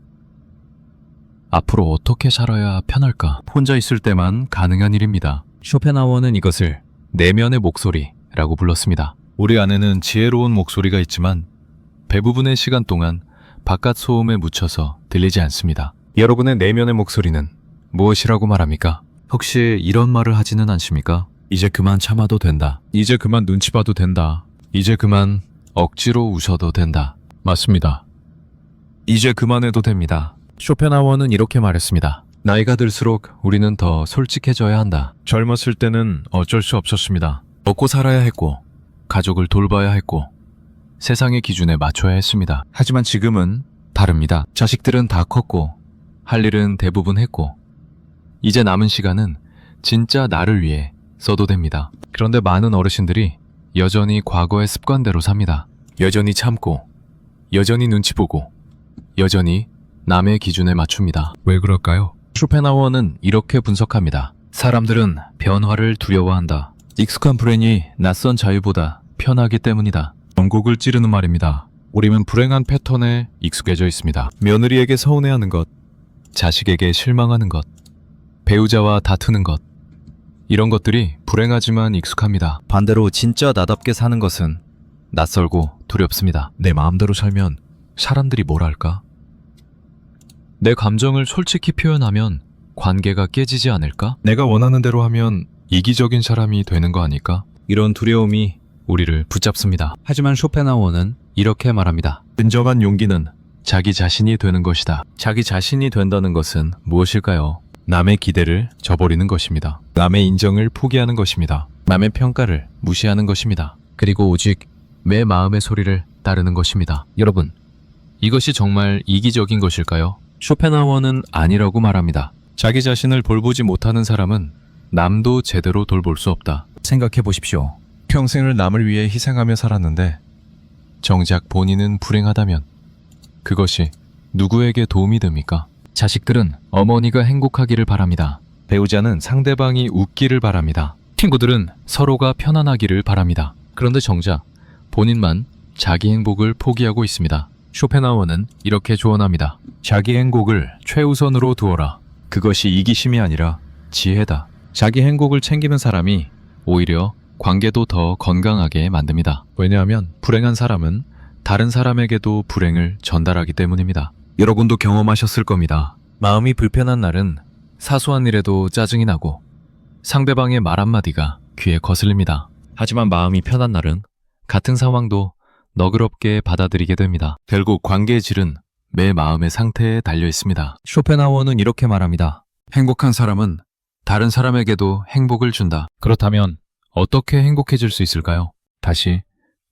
앞으로 어떻게 살아야 편할까? 혼자 있을 때만 가능한 일입니다. 쇼펜하우어는 이것을 내면의 목소리라고 불렀습니다. 우리 안에는 지혜로운 목소리가 있지만 대부분의 시간 동안 바깥 소음에 묻혀서 들리지 않습니다. 여러분의 내면의 목소리는 무엇이라고 말합니까? 혹시 이런 말을 하지는 않습니까? 이제 그만 참아도 된다. 이제 그만 눈치 봐도 된다. 이제 그만 억지로 웃어도 된다. 맞습니다. 이제 그만해도 됩니다. 쇼펜하우어는 이렇게 말했습니다. 나이가 들수록 우리는 더 솔직해져야 한다. 젊었을 때는 어쩔 수 없었습니다. 먹고 살아야 했고, 가족을 돌봐야 했고, 세상의 기준에 맞춰야 했습니다. 하지만 지금은 다릅니다. 자식들은 다 컸고, 할 일은 대부분 했고, 이제 남은 시간은 진짜 나를 위해 써도 됩니다. 그런데 많은 어르신들이 여전히 과거의 습관대로 삽니다. 여전히 참고, 여전히 눈치 보고, 여전히 남의 기준에 맞춥니다. 왜 그럴까요? 쇼펜하우어는 이렇게 분석합니다. 사람들은 변화를 두려워한다. 익숙한 불행이 낯선 자유보다 편하기 때문이다. 전곡을 찌르는 말입니다. 우리는 불행한 패턴에 익숙해져 있습니다. 며느리에게 서운해하는 것, 자식에게 실망하는 것, 배우자와 다투는 것, 이런 것들이 불행하지만 익숙합니다. 반대로 진짜 나답게 사는 것은 낯설고 두렵습니다. 내 마음대로 살면 사람들이 뭘 할까? 내 감정을 솔직히 표현하면 관계가 깨지지 않을까? 내가 원하는 대로 하면 이기적인 사람이 되는 거 아닐까? 이런 두려움이 우리를 붙잡습니다. 하지만 쇼펜하우어는 이렇게 말합니다. 진정한 용기는 자기 자신이 되는 것이다. 자기 자신이 된다는 것은 무엇일까요? 남의 기대를 저버리는 것입니다. 남의 인정을 포기하는 것입니다. 남의 평가를 무시하는 것입니다. 그리고 오직 내 마음의 소리를 따르는 것입니다. 여러분, 이것이 정말 이기적인 것일까요? 쇼펜하우어는 아니라고 말합니다. 자기 자신을 돌보지 못하는 사람은 남도 제대로 돌볼 수 없다. 생각해 보십시오. 평생을 남을 위해 희생하며 살았는데 정작 본인은 불행하다면 그것이 누구에게 도움이 됩니까? 자식들은 어머니가 행복하기를 바랍니다. 배우자는 상대방이 웃기를 바랍니다. 친구들은 서로가 편안하기를 바랍니다. 그런데 정작 본인만 자기 행복을 포기하고 있습니다. 쇼펜하우어는 이렇게 조언합니다. 자기 행복을 최우선으로 두어라. 그것이 이기심이 아니라 지혜다. 자기 행복을 챙기는 사람이 오히려 관계도 더 건강하게 만듭니다. 왜냐하면 불행한 사람은 다른 사람에게도 불행을 전달하기 때문입니다. 여러분도 경험하셨을 겁니다. 마음이 불편한 날은 사소한 일에도 짜증이 나고 상대방의 말 한마디가 귀에 거슬립니다. 하지만 마음이 편한 날은 같은 상황도 너그럽게 받아들이게 됩니다. 결국 관계의 질은 내 마음의 상태에 달려 있습니다. 쇼펜하우어는 이렇게 말합니다. 행복한 사람은 다른 사람에게도 행복을 준다. 그렇다면 어떻게 행복해질 수 있을까요? 다시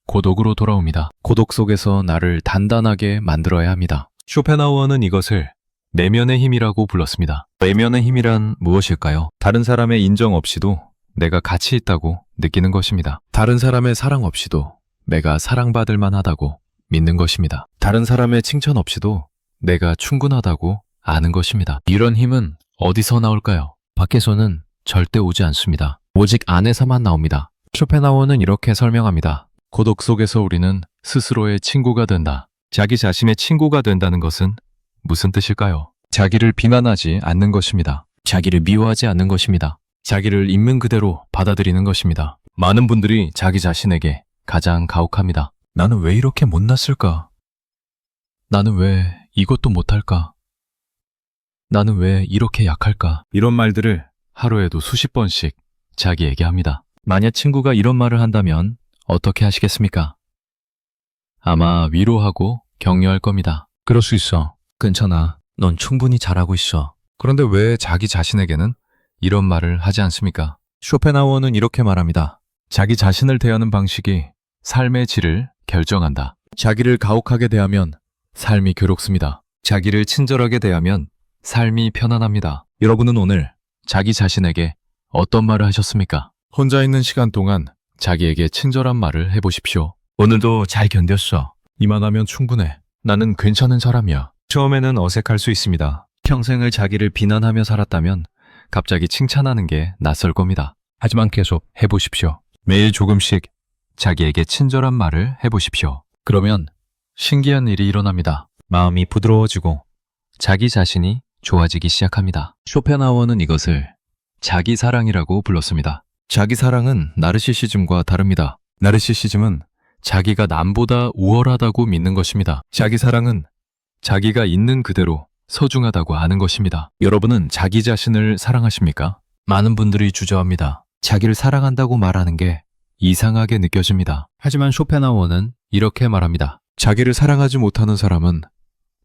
고독으로 돌아옵니다. 고독 속에서 나를 단단하게 만들어야 합니다. 쇼펜하우어는 이것을 내면의 힘이라고 불렀습니다. 내면의 힘이란 무엇일까요? 다른 사람의 인정 없이도 내가 가치 있다고 느끼는 것입니다. 다른 사람의 사랑 없이도 내가 사랑받을 만하다고 믿는 것입니다. 다른 사람의 칭찬 없이도 내가 충분하다고 아는 것입니다. 이런 힘은 어디서 나올까요? 밖에서는 절대 오지 않습니다. 오직 안에서만 나옵니다. 쇼펜하우어는 이렇게 설명합니다. 고독 속에서 우리는 스스로의 친구가 된다. 자기 자신의 친구가 된다는 것은 무슨 뜻일까요? 자기를 비난하지 않는 것입니다. 자기를 미워하지 않는 것입니다. 자기를 있는 그대로 받아들이는 것입니다. 많은 분들이 자기 자신에게 가장 가혹합니다. 나는 왜 이렇게 못났을까? 나는 왜 이것도 못할까? 나는 왜 이렇게 약할까? 이런 말들을 하루에도 수십 번씩 자기에게 합니다. 만약 친구가 이런 말을 한다면 어떻게 하시겠습니까? 아마 위로하고 격려할 겁니다. 그럴 수 있어. 괜찮아. 넌 충분히 잘하고 있어. 그런데 왜 자기 자신에게는 이런 말을 하지 않습니까? 쇼펜하우어는 이렇게 말합니다. 자기 자신을 대하는 방식이 삶의 질을 결정한다. 자기를 가혹하게 대하면 삶이 괴롭습니다. 자기를 친절하게 대하면 삶이 편안합니다. 여러분은 오늘 자기 자신에게 어떤 말을 하셨습니까? 혼자 있는 시간 동안 자기에게 친절한 말을 해보십시오. 오늘도 잘 견뎠어. 이만하면 충분해. 나는 괜찮은 사람이야. 처음에는 어색할 수 있습니다. 평생을 자기를 비난하며 살았다면 갑자기 칭찬하는 게 낯설 겁니다. 하지만 계속 해보십시오. 매일 조금씩 자기에게 친절한 말을 해보십시오. 그러면 신기한 일이 일어납니다. 마음이 부드러워지고 자기 자신이 좋아지기 시작합니다. 쇼펜하우어는 이것을 자기 사랑이라고 불렀습니다. 자기 사랑은 나르시시즘과 다릅니다. 나르시시즘은 자기가 남보다 우월하다고 믿는 것입니다. 자기 사랑은 자기가 있는 그대로 소중하다고 아는 것입니다. 여러분은 자기 자신을 사랑하십니까? 많은 분들이 주저합니다. 자기를 사랑한다고 말하는 게 이상하게 느껴집니다. 하지만 쇼펜하우어는 이렇게 말합니다. 자기를 사랑하지 못하는 사람은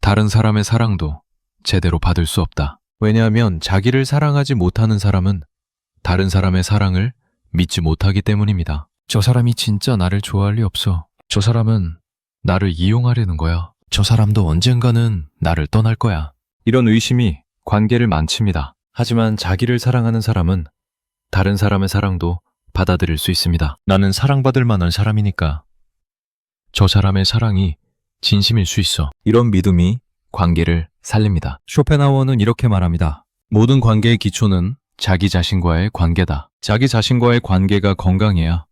다른 사람의 사랑도 제대로 받을 수 없다. 왜냐하면 자기를 사랑하지 못하는 사람은 다른 사람의 사랑을 믿지 못하기 때문입니다. 저 사람이 진짜 나를 좋아할 리 없어. 저 사람은 나를 이용하려는 거야. 저 사람도 언젠가는 나를 떠날 거야. 이런 의심이 관계를 망칩니다. 하지만 자기를 사랑하는 사람은 다른 사람의 사랑도 받아들일 수 있습니다. 나는 사랑받을 만한 사람이니까 저 사람의 사랑이 진심일 수 있어. 이런 믿음이 관계를 살립니다. 쇼펜하우어는 이렇게 말합니다. 모든 관계의 기초는 자기 자신과의 관계다. 자기 자신과의 관계가 건강해야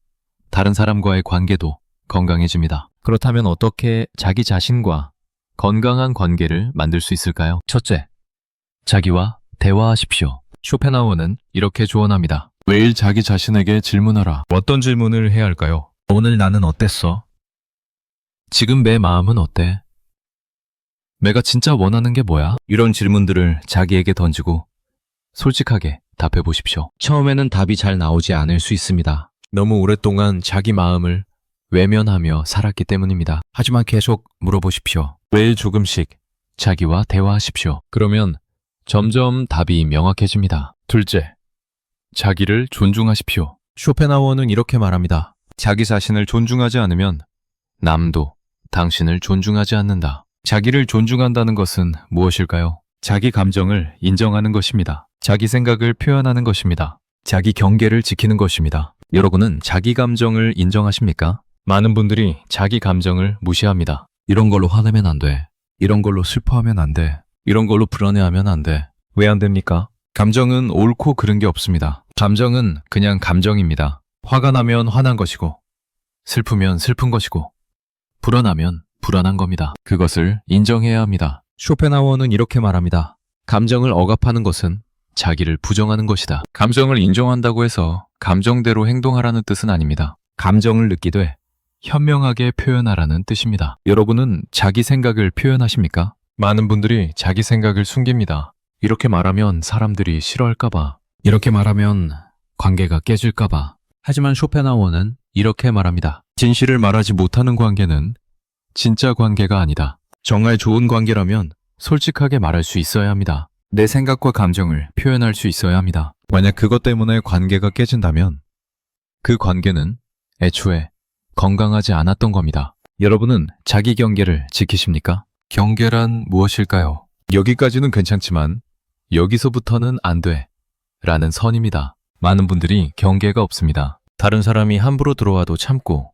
다른 사람과의 관계도 건강해집니다. 그렇다면 어떻게 자기 자신과 건강한 관계를 만들 수 있을까요? 첫째, 자기와 대화하십시오. 쇼펜하우어는 이렇게 조언합니다. 매일 자기 자신에게 질문하라. 어떤 질문을 해야 할까요? 오늘 나는 어땠어? 지금 내 마음은 어때? 내가 진짜 원하는 게 뭐야? 이런 질문들을 자기에게 던지고 솔직하게 답해 보십시오. 처음에는 답이 잘 나오지 않을 수 있습니다. 너무 오랫동안 자기 마음을 외면하며 살았기 때문입니다. 하지만 계속 물어보십시오. 매일 조금씩 자기와 대화하십시오. 그러면 점점 답이 명확해집니다. 둘째, 자기를 존중하십시오. 쇼펜하우어는 이렇게 말합니다. 자기 자신을 존중하지 않으면 남도 당신을 존중하지 않는다. 자기를 존중한다는 것은 무엇일까요? 자기 감정을 인정하는 것입니다. 자기 생각을 표현하는 것입니다. 자기 경계를 지키는 것입니다. 여러분은 자기 감정을 인정하십니까? 많은 분들이 자기 감정을 무시합니다. 이런 걸로 화내면 안 돼. 이런 걸로 슬퍼하면 안 돼. 이런 걸로 불안해하면 안 돼. 왜 안 됩니까? 감정은 옳고 그른 게 없습니다. 감정은 그냥 감정입니다. 화가 나면 화난 것이고, 슬프면 슬픈 것이고, 불안하면 불안한 겁니다. 그것을 인정해야 합니다. 쇼펜하우어는 이렇게 말합니다. 감정을 억압하는 것은 자기를 부정하는 것이다. 감정을 인정한다고 해서 감정대로 행동하라는 뜻은 아닙니다. 감정을 느끼되 현명하게 표현하라는 뜻입니다. 여러분은 자기 생각을 표현하십니까? 많은 분들이 자기 생각을 숨깁니다. 이렇게 말하면 사람들이 싫어할까봐, 이렇게 말하면 관계가 깨질까봐. 하지만 쇼펜하우어는 이렇게 말합니다. 진실을 말하지 못하는 관계는 진짜 관계가 아니다. 정말 좋은 관계라면 솔직하게 말할 수 있어야 합니다. 내 생각과 감정을 표현할 수 있어야 합니다. 만약 그것 때문에 관계가 깨진다면 그 관계는 애초에 건강하지 않았던 겁니다. 여러분은 자기 경계를 지키십니까? 경계란 무엇일까요? 여기까지는 괜찮지만 여기서부터는 안 돼 라는 선입니다. 많은 분들이 경계가 없습니다. 다른 사람이 함부로 들어와도 참고,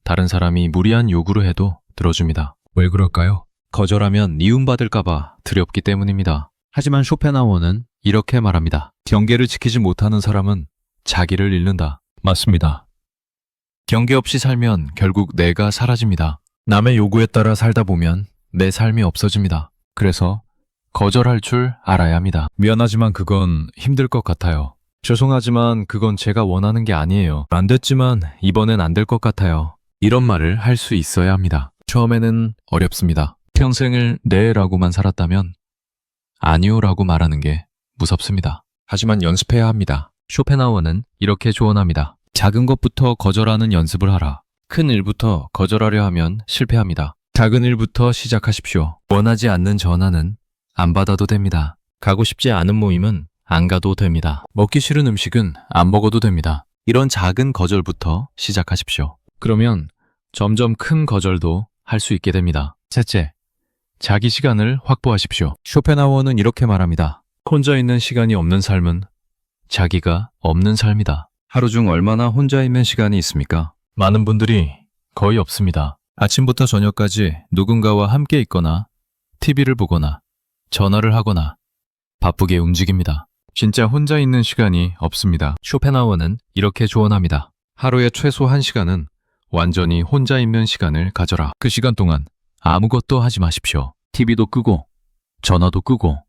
다른 사람이 무리한 요구를 해도 들어줍니다. 왜 그럴까요? 거절하면 미움받을까봐 두렵기 때문입니다. 하지만 쇼펜하우어는 이렇게 말합니다. 경계를 지키지 못하는 사람은 자기를 잃는다. 맞습니다. 경계 없이 살면 결국 내가 사라집니다. 남의 요구에 따라 살다 보면 내 삶이 없어집니다. 그래서 거절할 줄 알아야 합니다. 미안하지만 그건 힘들 것 같아요. 죄송하지만 그건 제가 원하는 게 아니에요. 안 됐지만 이번엔 안 될 것 같아요. 이런 말을 할 수 있어야 합니다. 처음에는 어렵습니다. 평생을 네라고만 살았다면 아니요라고 말하는 게 무섭습니다. 하지만 연습해야 합니다. 쇼펜하우어는 이렇게 조언합니다. 작은 것부터 거절하는 연습을 하라. 큰 일부터 거절하려 하면 실패합니다. 작은 일부터 시작하십시오. 원하지 않는 전화는 안 받아도 됩니다. 가고 싶지 않은 모임은 안 가도 됩니다. 먹기 싫은 음식은 안 먹어도 됩니다. 이런 작은 거절부터 시작하십시오. 그러면 점점 큰 거절도 할 수 있게 됩니다. 셋째, 자기 시간을 확보하십시오. 쇼펜하우어는 이렇게 말합니다. 혼자 있는 시간이 없는 삶은 자기가 없는 삶이다. 하루 중 얼마나 혼자 있는 시간이 있습니까? 많은 분들이 거의 없습니다. 아침부터 저녁까지 누군가와 함께 있거나 TV를 보거나 전화를 하거나 바쁘게 움직입니다. 진짜 혼자 있는 시간이 없습니다. 쇼펜하우어는 이렇게 조언합니다. 하루에 최소 1시간은 완전히 혼자 있는 시간을 가져라. 그 시간 동안 아무것도 하지 마십시오. TV도 끄고 전화도 끄고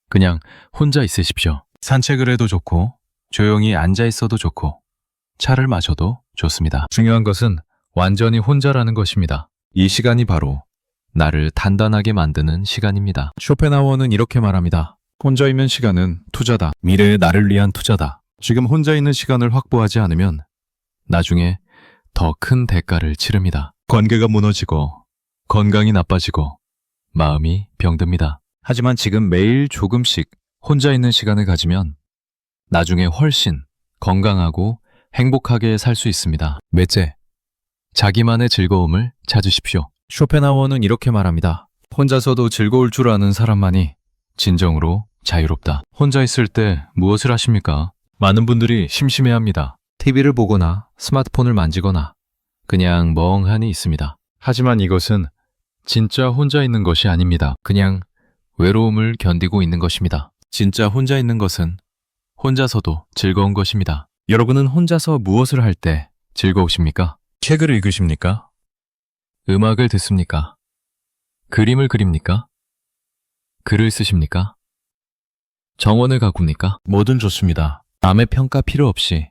그냥 혼자 있으십시오. 산책을 해도 좋고 조용히 앉아 있어도 좋고 차를 마셔도 좋습니다. 중요한 것은 완전히 혼자라는 것입니다. 이 시간이 바로 나를 단단하게 만드는 시간입니다. 쇼펜하우어는 이렇게 말합니다. 혼자 있는 시간은 투자다. 미래의 나를 위한 투자다. 지금 혼자 있는 시간을 확보하지 않으면 나중에 더 큰 대가를 치릅니다. 관계가 무너지고 건강이 나빠지고 마음이 병듭니다. 하지만 지금 매일 조금씩 혼자 있는 시간을 가지면 나중에 훨씬 건강하고 행복하게 살 수 있습니다. 넷째, 자기만의 즐거움을 찾으십시오. 쇼펜하우어는 이렇게 말합니다. 혼자서도 즐거울 줄 아는 사람만이 진정으로 자유롭다. 혼자 있을 때 무엇을 하십니까? 많은 분들이 심심해합니다. TV를 보거나 스마트폰을 만지거나 그냥 멍하니 있습니다. 하지만 이것은 진짜 혼자 있는 것이 아닙니다. 그냥 외로움을 견디고 있는 것입니다. 진짜 혼자 있는 것은 혼자서도 즐거운 것입니다. 여러분은 혼자서 무엇을 할 때 즐거우십니까? 책을 읽으십니까? 음악을 듣습니까? 그림을 그립니까? 글을 쓰십니까? 정원을 가꿉니까? 뭐든 좋습니다. 남의 평가 필요 없이,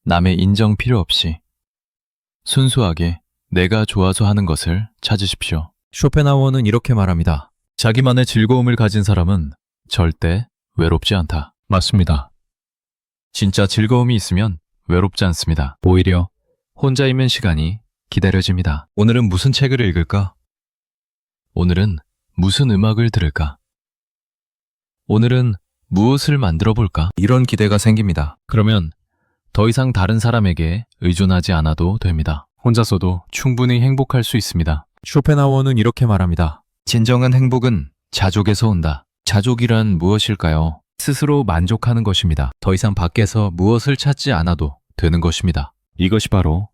남의 인정 필요 없이 순수하게 내가 좋아서 하는 것을 찾으십시오. 쇼펜하우어는 이렇게 말합니다. 자기만의 즐거움을 가진 사람은 절대 외롭지 않다. 맞습니다. 진짜 즐거움이 있으면 외롭지 않습니다. 오히려 혼자 있는 시간이 기다려집니다. 오늘은 무슨 책을 읽을까? 오늘은 무슨 음악을 들을까? 오늘은 무엇을 만들어 볼까? 이런 기대가 생깁니다. 그러면 더 이상 다른 사람에게 의존하지 않아도 됩니다. 혼자서도 충분히 행복할 수 있습니다. 쇼펜하우어는 이렇게 말합니다. 진정한 행복은 자족에서 온다. 자족이란 무엇일까요? 스스로 만족하는 것입니다. 더 이상 밖에서 무엇을 찾지 않아도 되는 것입니다. 이것이 바로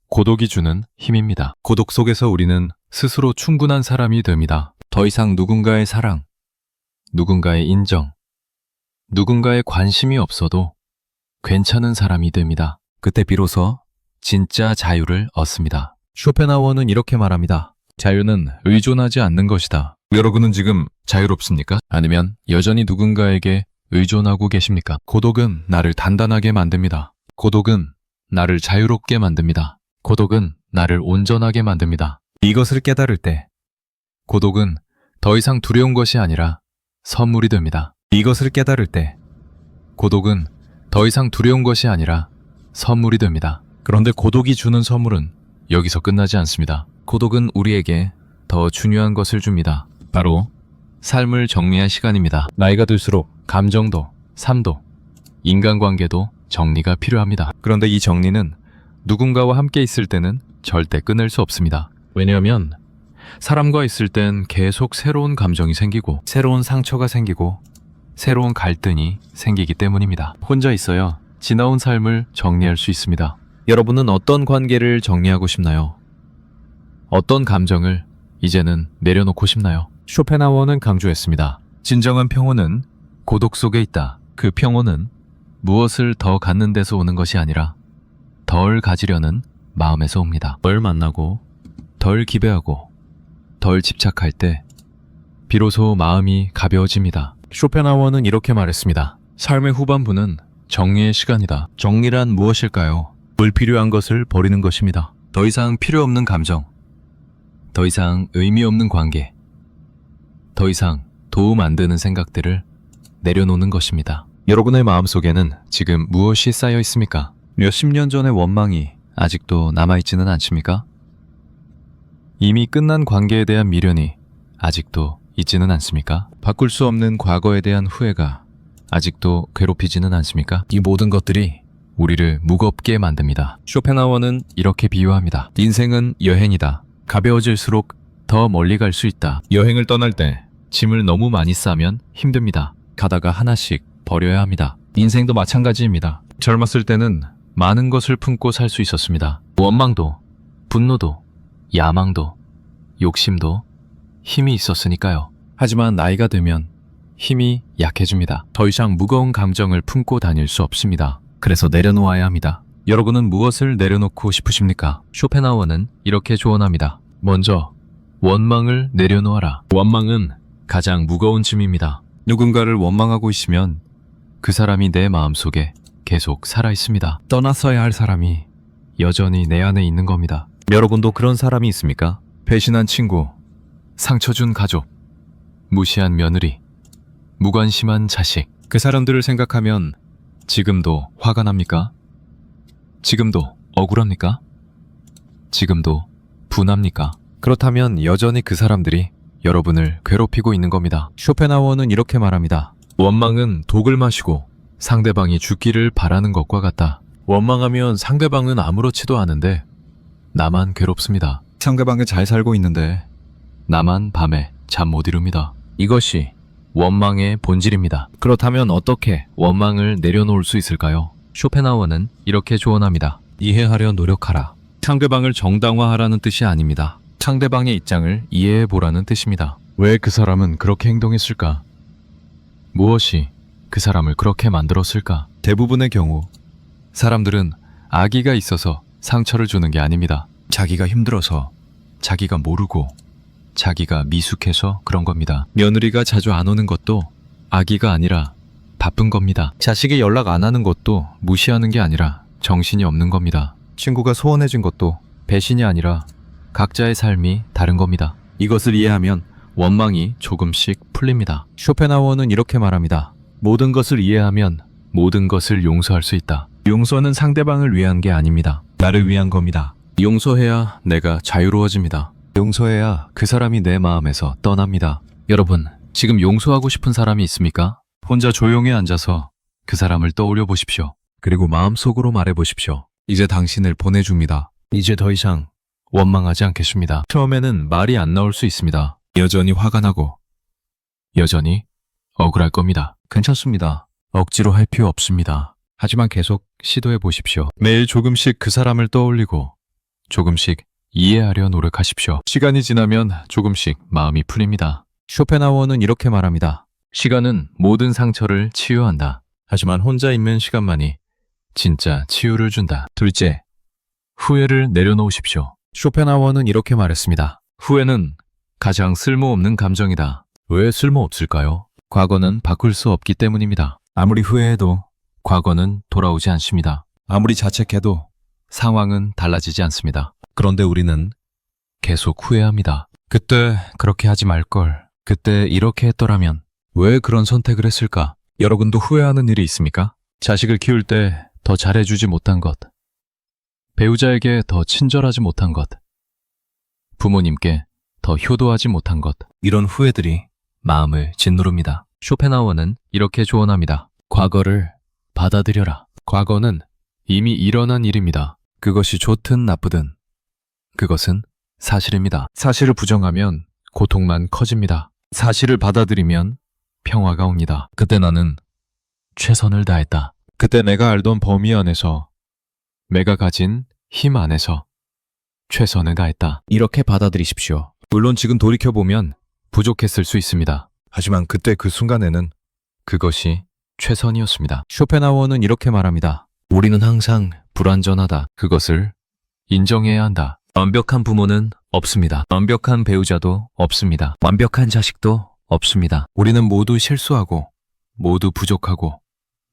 고독이 주는 힘입니다. 고독 속에서 우리는 스스로 충분한 사람이 됩니다. 더 이상 누군가의 사랑, 누군가의 인정, 누군가의 관심이 없어도 괜찮은 사람이 됩니다. 그때 비로소 진짜 자유를 얻습니다. 쇼펜하우어는 이렇게 말합니다. 자유는 의존하지 않는 것이다. 여러분은 지금 자유롭습니까? 아니면 여전히 누군가에게 의존하고 계십니까? 고독은 나를 단단하게 만듭니다. 고독은 나를 자유롭게 만듭니다. 고독은 나를 온전하게 만듭니다. 이것을 깨달을 때 고독은 더 이상 두려운 것이 아니라 선물이 됩니다. 이것을 깨달을 때 고독은 더 이상 두려운 것이 아니라 선물이 됩니다. 그런데 고독이 주는 선물은 여기서 끝나지 않습니다. 고독은 우리에게 더 중요한 것을 줍니다. 바로 삶을 정리할 시간입니다. 나이가 들수록 감정도, 삶도, 인간관계도 정리가 필요합니다. 그런데 이 정리는 누군가와 함께 있을 때는 절대 끊을 수 없습니다. 왜냐하면 사람과 있을 땐 계속 새로운 감정이 생기고 새로운 상처가 생기고 새로운 갈등이 생기기 때문입니다. 혼자 있어야 지나온 삶을 정리할 수 있습니다. 여러분은 어떤 관계를 정리하고 싶나요? 어떤 감정을 이제는 내려놓고 싶나요? 쇼펜하우어는 강조했습니다. 진정한 평온은 고독 속에 있다. 그 평온은 무엇을 더 갖는 데서 오는 것이 아니라 덜 가지려는 마음에서 옵니다. 덜 만나고 덜 기대하고 덜 집착할 때 비로소 마음이 가벼워집니다. 쇼펜하우어는 이렇게 말했습니다. 삶의 후반부는 정리의 시간이다. 정리란 무엇일까요? 불필요한 것을 버리는 것입니다. 더 이상 필요 없는 감정, 더 이상 의미 없는 관계, 더 이상 도움 안 되는 생각들을 내려놓는 것입니다. 여러분의 마음속에는 지금 무엇이 쌓여 있습니까? 몇십 년 전의 원망이 아직도 남아있지는 않습니까? 이미 끝난 관계에 대한 미련이 아직도 있지는 않습니까? 바꿀 수 없는 과거에 대한 후회가 아직도 괴롭히지는 않습니까? 이 모든 것들이 우리를 무겁게 만듭니다. 쇼펜하우어는 이렇게 비유합니다. 인생은 여행이다. 가벼워질수록 더 멀리 갈 수 있다. 여행을 떠날 때 짐을 너무 많이 싸면 힘듭니다. 가다가 하나씩 버려야 합니다. 인생도 마찬가지입니다. 젊었을 때는 많은 것을 품고 살 수 있었습니다. 원망도, 분노도, 야망도, 욕심도 힘이 있었으니까요. 하지만 나이가 들면 힘이 약해집니다. 더 이상 무거운 감정을 품고 다닐 수 없습니다. 그래서 내려놓아야 합니다. 여러분은 무엇을 내려놓고 싶으십니까? 쇼펜하우어는 이렇게 조언합니다. 먼저 원망을 내려놓아라. 원망은 가장 무거운 짐입니다. 누군가를 원망하고 있으면 그 사람이 내 마음속에 계속 살아있습니다. 떠났어야 할 사람이 여전히 내 안에 있는 겁니다. 여러분도 그런 사람이 있습니까? 배신한 친구, 상처 준 가족, 무시한 며느리, 무관심한 자식. 그 사람들을 생각하면 지금도 화가 납니까? 지금도 억울합니까? 지금도 분합니까? 그렇다면 여전히 그 사람들이 여러분을 괴롭히고 있는 겁니다. 쇼펜하우어는 이렇게 말합니다. 원망은 독을 마시고 상대방이 죽기를 바라는 것과 같다. 원망하면 상대방은 아무렇지도 않은데 나만 괴롭습니다. 상대방은 잘 살고 있는데 나만 밤에 잠 못 이룹니다. 이것이 원망의 본질입니다. 그렇다면 어떻게 원망을 내려놓을 수 있을까요? 쇼펜하우어는 이렇게 조언합니다. 이해하려 노력하라. 상대방을 정당화하라는 뜻이 아닙니다. 상대방의 입장을 이해해보라는 뜻입니다. 왜 그 사람은 그렇게 행동했을까? 무엇이 그 사람을 그렇게 만들었을까? 대부분의 경우 사람들은 악의가 있어서 상처를 주는 게 아닙니다. 자기가 힘들어서, 자기가 모르고, 자기가 미숙해서 그런 겁니다. 며느리가 자주 안 오는 것도 악의가 아니라 바쁜 겁니다. 자식이 연락 안 하는 것도 무시하는 게 아니라 정신이 없는 겁니다. 친구가 소원해진 것도 배신이 아니라 각자의 삶이 다른 겁니다. 이것을 이해하면 원망이 조금씩 풀립니다. 쇼펜하우어는 이렇게 말합니다. 모든 것을 이해하면 모든 것을 용서할 수 있다. 용서는 상대방을 위한 게 아닙니다. 나를 위한 겁니다. 용서해야 내가 자유로워집니다. 용서해야 그 사람이 내 마음에서 떠납니다. 여러분, 지금 용서하고 싶은 사람이 있습니까? 혼자 조용히 앉아서 그 사람을 떠올려 보십시오. 그리고 마음속으로 말해 보십시오. 이제 당신을 보내줍니다. 이제 더 이상 원망하지 않겠습니다. 처음에는 말이 안 나올 수 있습니다. 여전히 화가 나고 여전히 억울할 겁니다. 괜찮습니다. 억지로 할 필요 없습니다. 하지만 계속 시도해 보십시오. 매일 조금씩 그 사람을 떠올리고 조금씩 이해하려 노력하십시오. 시간이 지나면 조금씩 마음이 풀립니다. 쇼펜하우어는 이렇게 말합니다. 시간은 모든 상처를 치유한다. 하지만 혼자 있는 시간만이 진짜 치유를 준다. 둘째, 후회를 내려놓으십시오. 쇼펜하우어는 이렇게 말했습니다. 후회는 가장 쓸모없는 감정이다. 왜 쓸모없을까요? 과거는 바꿀 수 없기 때문입니다. 아무리 후회해도 과거는 돌아오지 않습니다. 아무리 자책해도 상황은 달라지지 않습니다. 그런데 우리는 계속 후회합니다. 그때 그렇게 하지 말걸. 그때 이렇게 했더라면. 왜 그런 선택을 했을까? 여러분도 후회하는 일이 있습니까? 자식을 키울 때 더 잘해주지 못한 것, 배우자에게 더 친절하지 못한 것, 부모님께 더 효도하지 못한 것, 이런 후회들이 마음을 짓누릅니다. 쇼펜하우어는 이렇게 조언합니다. 과거를 받아들여라. 과거는 이미 일어난 일입니다. 그것이 좋든 나쁘든 그것은 사실입니다. 사실을 부정하면 고통만 커집니다. 사실을 받아들이면 평화가 옵니다. 그때 나는 최선을 다했다. 그때 내가 알던 범위 안에서, 내가 가진 힘 안에서 최선을 다했다. 이렇게 받아들이십시오. 물론 지금 돌이켜보면 부족했을 수 있습니다. 하지만 그때 그 순간에는 그것이 최선이었습니다. 쇼펜하우어는 이렇게 말합니다. 우리는 항상 불완전하다. 그것을 인정해야 한다. 완벽한 부모는 없습니다. 완벽한 배우자도 없습니다. 완벽한 자식도 없습니다. 우리는 모두 실수하고, 모두 부족하고,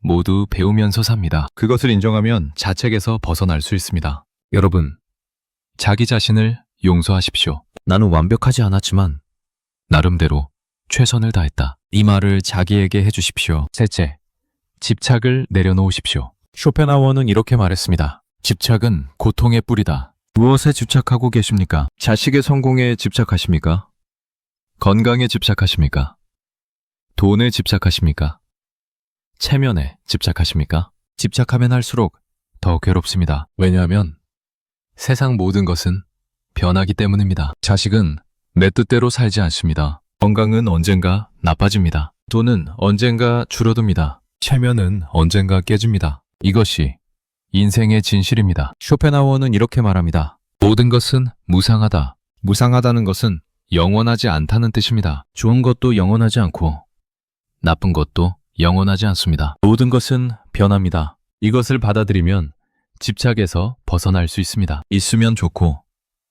모두 배우면서 삽니다. 그것을 인정하면 자책에서 벗어날 수 있습니다. 여러분, 자기 자신을 용서하십시오. 나는 완벽하지 않았지만 나름대로 최선을 다했다. 이 말을 자기에게 해주십시오. 셋째, 집착을 내려놓으십시오. 쇼펜하우어는 이렇게 말했습니다. 집착은 고통의 뿌리다. 무엇에 집착하고 계십니까? 자식의 성공에 집착하십니까? 건강에 집착하십니까? 돈에 집착하십니까? 체면에 집착하십니까? 집착하면 할수록 더 괴롭습니다. 왜냐하면 세상 모든 것은 변하기 때문입니다. 자식은 내 뜻대로 살지 않습니다. 건강은 언젠가 나빠집니다. 돈은 언젠가 줄어듭니다. 체면은 언젠가 깨집니다. 이것이 인생의 진실입니다. 쇼펜하우어는 이렇게 말합니다. 모든 것은 무상하다. 무상하다는 것은 영원하지 않다는 뜻입니다. 좋은 것도 영원하지 않고 나쁜 것도 영원하지 않습니다. 모든 것은 변합니다. 이것을 받아들이면 집착에서 벗어날 수 있습니다. 있으면 좋고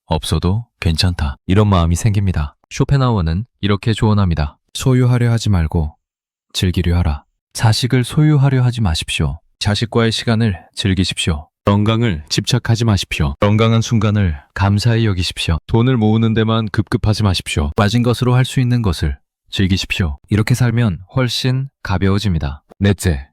없어도 괜찮다. 이런 마음이 생깁니다. 쇼펜하우어는 이렇게 조언합니다. 소유하려 하지 말고 즐기려 하라. 자식을 소유하려 하지 마십시오. 자식과의 시간을 즐기십시오. 건강을 집착하지 마십시오. 건강한 순간을 감사히 여기십시오. 돈을 모으는 데만 급급하지 마십시오. 빠진 것으로 할 수 있는 것을 즐기십시오. 이렇게 살면 훨씬 가벼워집니다. 넷째,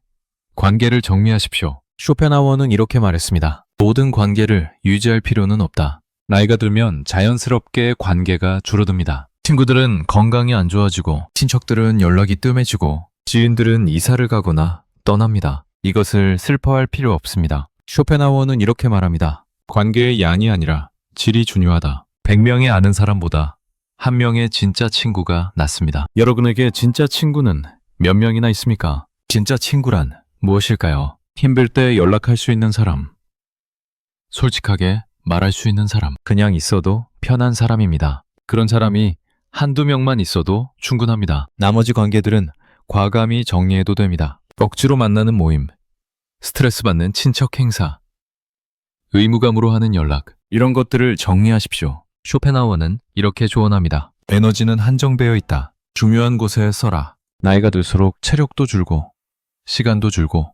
관계를 정리하십시오. 쇼펜하우어는 이렇게 말했습니다. 모든 관계를 유지할 필요는 없다. 나이가 들면 자연스럽게 관계가 줄어듭니다. 친구들은 건강이 안 좋아지고 친척들은 연락이 뜸해지고 지인들은 이사를 가거나 떠납니다. 이것을 슬퍼할 필요 없습니다. 쇼펜하우어는 이렇게 말합니다. 관계의 양이 아니라 질이 중요하다. 100명의 아는 사람보다 1명의 진짜 친구가 낫습니다. 여러분에게 진짜 친구는 몇 명이나 있습니까? 진짜 친구란 무엇일까요? 힘들 때 연락할 수 있는 사람, 솔직하게 말할 수 있는 사람, 그냥 있어도 편한 사람입니다. 그런 사람이 한두 명만 있어도 충분합니다. 나머지 관계들은 과감히 정리해도 됩니다. 억지로 만나는 모임, 스트레스 받는 친척 행사, 의무감으로 하는 연락, 이런 것들을 정리하십시오. 쇼펜하우어는 이렇게 조언합니다. 에너지는 한정되어 있다. 중요한 곳에 써라. 나이가 들수록 체력도 줄고 시간도 줄고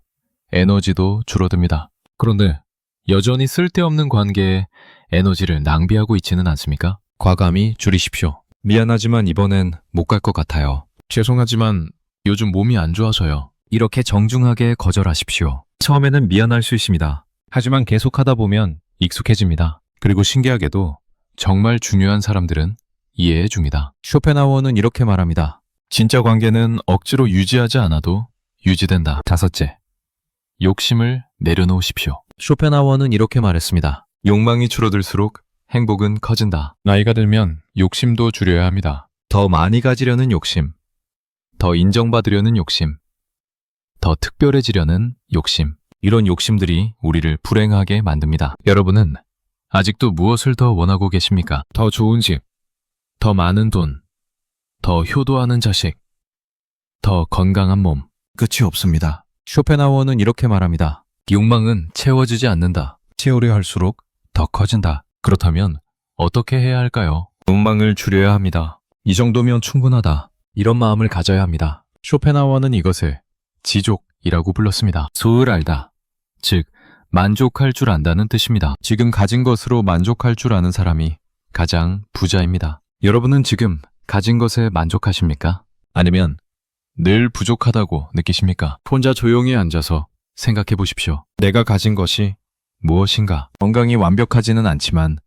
에너지도 줄어듭니다. 그런데 여전히 쓸데없는 관계에 에너지를 낭비하고 있지는 않습니까? 과감히 줄이십시오. 미안하지만 이번엔 못 갈 것 같아요. 죄송하지만 요즘 몸이 안 좋아서요. 이렇게 정중하게 거절하십시오. 처음에는 미안할 수 있습니다. 하지만 계속하다 보면 익숙해집니다. 그리고 신기하게도 정말 중요한 사람들은 이해해 줍니다. 쇼펜하우어는 이렇게 말합니다. 진짜 관계는 억지로 유지하지 않아도 유지된다. 다섯째, 욕심을 내려놓으십시오. 쇼펜하우어는 이렇게 말했습니다. 욕망이 줄어들수록 행복은 커진다. 나이가 들면 욕심도 줄여야 합니다. 더 많이 가지려는 욕심, 더 인정받으려는 욕심, 더 특별해지려는 욕심. 이런 욕심들이 우리를 불행하게 만듭니다. 여러분은 아직도 무엇을 더 원하고 계십니까? 더 좋은 집, 더 많은 돈, 더 효도하는 자식, 더 건강한 몸. 끝이 없습니다. 쇼펜하우어는 이렇게 말합니다. 욕망은 채워지지 않는다. 채우려 할수록 더 커진다. 그렇다면 어떻게 해야 할까요? 욕망을 줄여야 합니다. 이 정도면 충분하다. 이런 마음을 가져야 합니다. 쇼펜하우어는 이것을 지족이라고 불렀습니다. 소을 알다. 즉, 만족할 줄 안다는 뜻입니다. 지금 가진 것으로 만족할 줄 아는 사람이 가장 부자입니다. 여러분은 지금 가진 것에 만족하십니까? 아니면 늘 부족하다고 느끼십니까? 혼자 조용히 앉아서 생각해 보십시오. 내가 가진 것이 무엇인가? 건강이 완벽하지는 않지만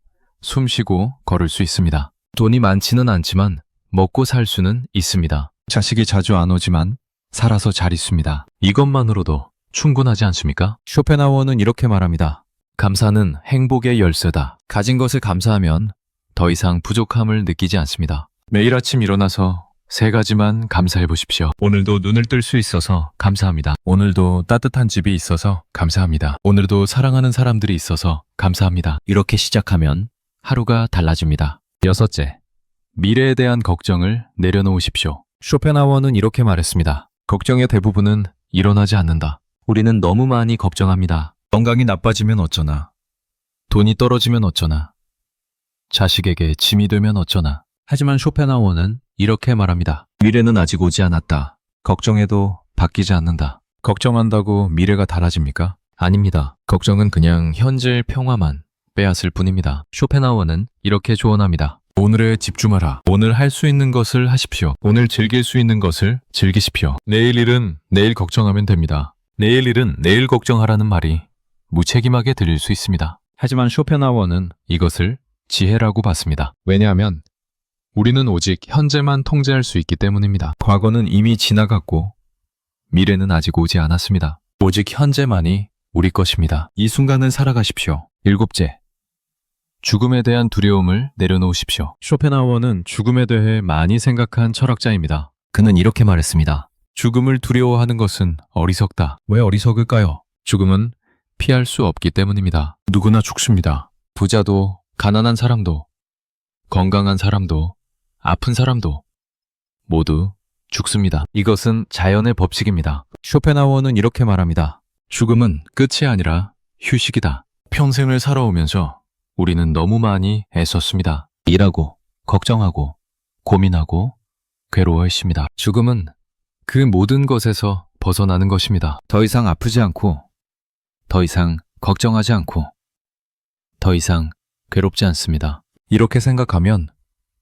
숨 쉬고 걸을 수 있습니다. 돈이 많지는 않지만 먹고 살 수는 있습니다. 자식이 자주 안 오지만 살아서 잘 있습니다. 이것만으로도 충분하지 않습니까? 쇼펜하우어는 이렇게 말합니다. 감사는 행복의 열쇠다. 가진 것을 감사하면 더 이상 부족함을 느끼지 않습니다. 매일 아침 일어나서 3가지만 감사해 보십시오. 오늘도 눈을 뜰 수 있어서 감사합니다. 오늘도 따뜻한 집이 있어서 감사합니다. 오늘도 사랑하는 사람들이 있어서 감사합니다. 이렇게 시작하면 하루가 달라집니다. 여섯째, 미래에 대한 걱정을 내려놓으십시오. 쇼펜하우어는 이렇게 말했습니다. 걱정의 대부분은 일어나지 않는다. 우리는 너무 많이 걱정합니다. 건강이 나빠지면 어쩌나, 돈이 떨어지면 어쩌나, 자식에게 짐이 되면 어쩌나. 하지만 쇼펜하우어는 이렇게 말합니다. 미래는 아직 오지 않았다. 걱정해도 바뀌지 않는다. 걱정한다고 미래가 달라집니까? 아닙니다. 걱정은 그냥 현재의 평화만 빼앗을 뿐입니다. 쇼펜하우어는 이렇게 조언합니다. 오늘에 집중하라. 오늘 할 수 있는 것을 하십시오. 오늘 즐길 수 있는 것을 즐기십시오. 내일 일은 내일 걱정하면 됩니다. 내일 일은 내일 걱정하라는 말이 무책임하게 들릴 수 있습니다. 하지만 쇼펜하우어는 이것을 지혜라고 봤습니다. 왜냐하면 우리는 오직 현재만 통제할 수 있기 때문입니다. 과거는 이미 지나갔고 미래는 아직 오지 않았습니다. 오직 현재만이 우리 것입니다. 이 순간을 살아가십시오. 7째, 죽음에 대한 두려움을 내려놓으십시오. 쇼펜하우어는 죽음에 대해 많이 생각한 철학자입니다. 그는 이렇게 말했습니다. 죽음을 두려워하는 것은 어리석다. 왜 어리석을까요? 죽음은 피할 수 없기 때문입니다. 누구나 죽습니다. 부자도, 가난한 사람도, 건강한 사람도, 아픈 사람도 모두 죽습니다. 이것은 자연의 법칙입니다. 쇼펜하우어는 이렇게 말합니다. 죽음은 끝이 아니라 휴식이다. 평생을 살아오면서 우리는 너무 많이 애썼습니다. 일하고, 걱정하고, 고민하고, 괴로워했습니다. 죽음은 그 모든 것에서 벗어나는 것입니다. 더 이상 아프지 않고, 더 이상 걱정하지 않고, 더 이상 괴롭지 않습니다. 이렇게 생각하면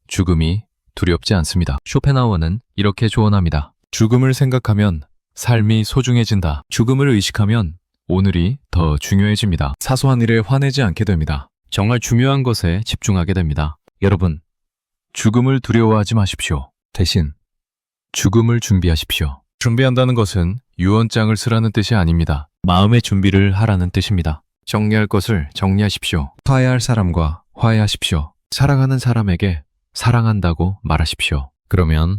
죽음이 두렵지 않습니다. 쇼펜하우어는 이렇게 조언합니다. 죽음을 생각하면 삶이 소중해진다. 죽음을 의식하면 오늘이 더 중요해집니다. 사소한 일에 화내지 않게 됩니다. 정말 중요한 것에 집중하게 됩니다. 여러분, 죽음을 두려워하지 마십시오. 대신 죽음을 준비하십시오. 준비한다는 것은 유언장을 쓰라는 뜻이 아닙니다. 마음의 준비를 하라는 뜻입니다. 정리할 것을 정리하십시오. 화해할 사람과 화해하십시오. 사랑하는 사람에게 사랑한다고 말하십시오. 그러면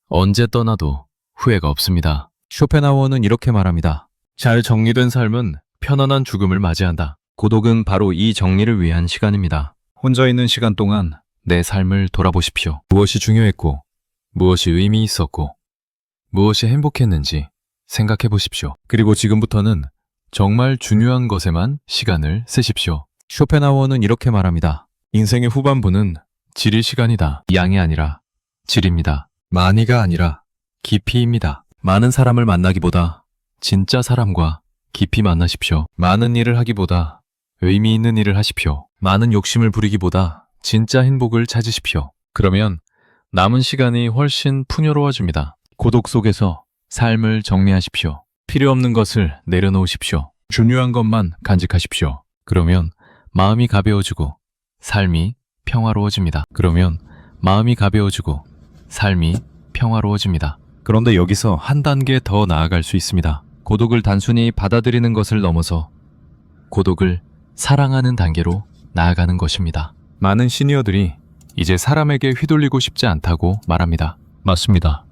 언제 떠나도 후회가 없습니다. 쇼펜하우어는 이렇게 말합니다. 잘 정리된 삶은 편안한 죽음을 맞이한다. 고독은 바로 이 정리를 위한 시간입니다. 혼자 있는 시간 동안 내 삶을 돌아보십시오. 무엇이 중요했고, 무엇이 의미 있었고, 무엇이 행복했는지 생각해 보십시오. 그리고 지금부터는 정말 중요한 것에만 시간을 쓰십시오. 쇼펜하우어는 이렇게 말합니다. 인생의 후반부는 질의 시간이다. 양이 아니라 질입니다. 많이가 아니라 깊이입니다. 많은 사람을 만나기보다 진짜 사람과 깊이 만나십시오. 많은 일을 하기보다 의미 있는 일을 하십시오. 많은 욕심을 부리기보다 진짜 행복을 찾으십시오. 그러면 남은 시간이 훨씬 풍요로워집니다. 고독 속에서 삶을 정리하십시오. 필요 없는 것을 내려놓으십시오. 중요한 것만 간직하십시오. 그러면 마음이 가벼워지고 삶이 평화로워집니다. 그러면 마음이 가벼워지고 삶이 평화로워집니다. 그런데 여기서 한 단계 더 나아갈 수 있습니다. 고독을 단순히 받아들이는 것을 넘어서 고독을 사랑하는 단계로 나아가는 것입니다. 많은 시니어들이 이제 사람에게 휘둘리고 싶지 않다고 말합니다. 맞습니다.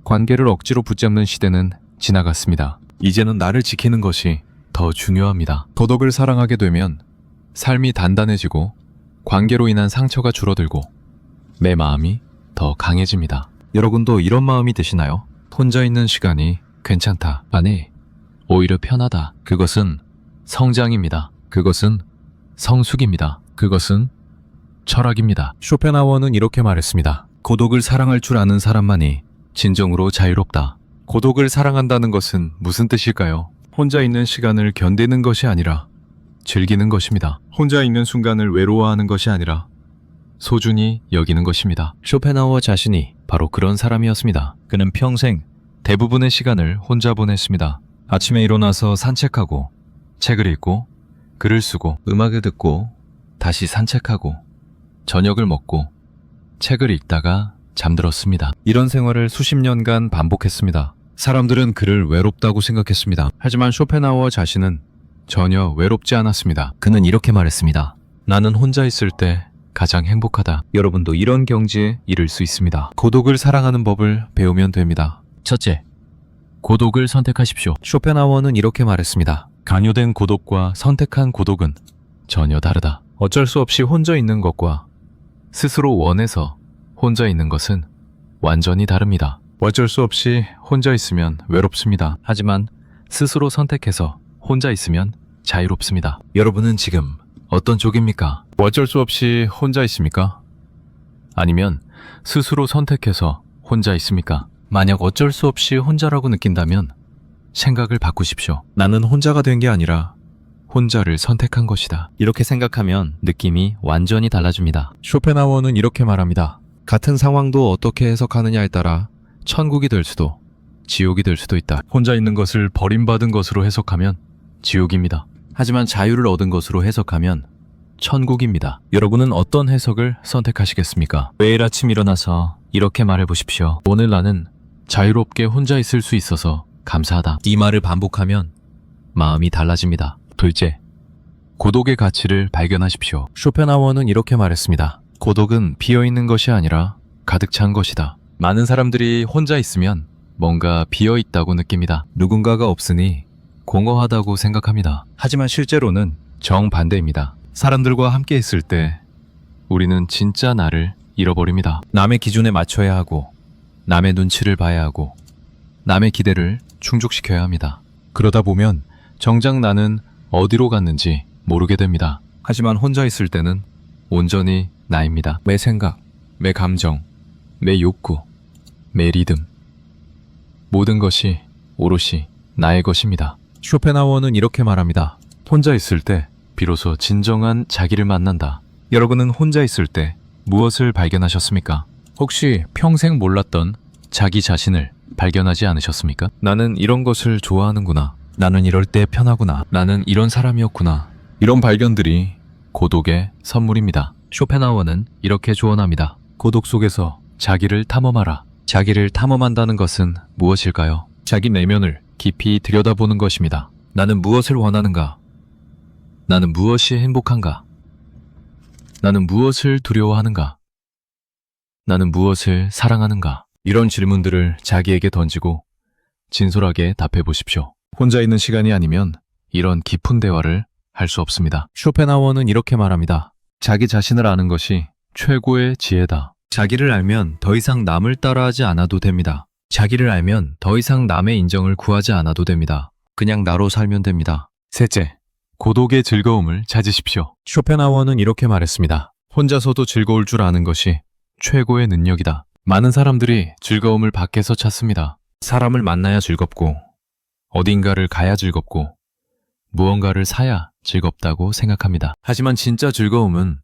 관계를 억지로 붙잡는 시대는 지나갔습니다. 이제는 나를 지키는 것이 더 중요합니다. 고독을 사랑하게 되면 삶이 단단해지고 관계로 인한 상처가 줄어들고 내 마음이 더 강해집니다. 여러분도 이런 마음이 드시나요? 혼자 있는 시간이 괜찮다. 아니, 오히려 편하다. 그것은 성장입니다. 그것은 성숙입니다. 그것은 철학입니다. 쇼펜하우어는 이렇게 말했습니다. 고독을 사랑할 줄 아는 사람만이 진정으로 자유롭다. 고독을 사랑한다는 것은 무슨 뜻일까요? 혼자 있는 시간을 견디는 것이 아니라 즐기는 것입니다. 혼자 있는 순간을 외로워하는 것이 아니라 소중히 여기는 것입니다. 쇼펜하우어 자신이 바로 그런 사람이었습니다. 그는 평생 대부분의 시간을 혼자 보냈습니다. 아침에 일어나서 산책하고 책을 읽고 글을 쓰고 음악을 듣고 다시 산책하고 저녁을 먹고 책을 읽다가 잠들었습니다. 이런 생활을 수십 년간 반복했습니다. 사람들은 그를 외롭다고 생각했습니다. 하지만 쇼펜하우어 자신은 전혀 외롭지 않았습니다. 그는 이렇게 말했습니다. 나는 혼자 있을 때 가장 행복하다. 여러분도 이런 경지에 이를 수 있습니다. 고독을 사랑하는 법을 배우면 됩니다. 첫째, 고독을 선택하십시오. 쇼펜하우어는 이렇게 말했습니다. 강요된 고독과 선택한 고독은 전혀 다르다. 어쩔 수 없이 혼자 있는 것과 스스로 원해서 혼자 있는 것은 완전히 다릅니다. 어쩔 수 없이 혼자 있으면 외롭습니다. 하지만 스스로 선택해서 혼자 있으면 자유롭습니다. 여러분은 지금 어떤 쪽입니까? 어쩔 수 없이 혼자 있습니까? 아니면 스스로 선택해서 혼자 있습니까? 만약 어쩔 수 없이 혼자라고 느낀다면 생각을 바꾸십시오. 나는 혼자가 된 게 아니라 혼자를 선택한 것이다. 이렇게 생각하면 느낌이 완전히 달라집니다. 쇼펜하우어는 이렇게 말합니다. 같은 상황도 어떻게 해석하느냐에 따라 천국이 될 수도 지옥이 될 수도 있다. 혼자 있는 것을 버림받은 것으로 해석하면 지옥입니다. 하지만 자유를 얻은 것으로 해석하면 천국입니다. 여러분은 어떤 해석을 선택하시겠습니까? 매일 아침 일어나서 이렇게 말해 보십시오. 오늘 나는 자유롭게 혼자 있을 수 있어서 감사하다. 이 말을 반복하면 마음이 달라집니다. 둘째, 고독의 가치를 발견하십시오. 쇼펜하우어는 이렇게 말했습니다. 고독은 비어있는 것이 아니라 가득 찬 것이다. 많은 사람들이 혼자 있으면 뭔가 비어있다고 느낍니다. 누군가가 없으니 공허하다고 생각합니다. 하지만 실제로는 정반대입니다. 사람들과 함께 있을 때 우리는 진짜 나를 잃어버립니다. 남의 기준에 맞춰야 하고, 남의 눈치를 봐야 하고, 남의 기대를 충족시켜야 합니다. 그러다 보면 정작 나는 어디로 갔는지 모르게 됩니다. 하지만 혼자 있을 때는 온전히 나입니다. 내 생각, 내 감정, 내 욕구, 내 리듬. 모든 것이 오롯이 나의 것입니다. 쇼펜하우어는 이렇게 말합니다. 혼자 있을 때 비로소 진정한 자기를 만난다. 여러분은 혼자 있을 때 무엇을 발견하셨습니까? 혹시 평생 몰랐던 자기 자신을 발견하지 않으셨습니까? 나는 이런 것을 좋아하는구나. 나는 이럴 때 편하구나. 나는 이런 사람이었구나. 이런 발견들이 고독의 선물입니다. 쇼펜하우어는 이렇게 조언합니다. 고독 속에서 자기를 탐험하라. 자기를 탐험한다는 것은 무엇일까요? 자기 내면을 깊이 들여다보는 것입니다. 나는 무엇을 원하는가? 나는 무엇이 행복한가? 나는 무엇을 두려워하는가? 나는 무엇을 사랑하는가? 이런 질문들을 자기에게 던지고 진솔하게 답해 보십시오. 혼자 있는 시간이 아니면 이런 깊은 대화를 할 수 없습니다. 쇼펜하우어는 이렇게 말합니다. 자기 자신을 아는 것이 최고의 지혜다. 자기를 알면 더 이상 남을 따라하지 않아도 됩니다. 자기를 알면 더 이상 남의 인정을 구하지 않아도 됩니다. 그냥 나로 살면 됩니다. 셋째, 고독의 즐거움을 찾으십시오. 쇼펜하우어는 이렇게 말했습니다. 혼자서도 즐거울 줄 아는 것이 최고의 능력이다. 많은 사람들이 즐거움을 밖에서 찾습니다. 사람을 만나야 즐겁고, 어딘가를 가야 즐겁고, 무언가를 사야 즐겁다고 생각합니다. 하지만 진짜 즐거움은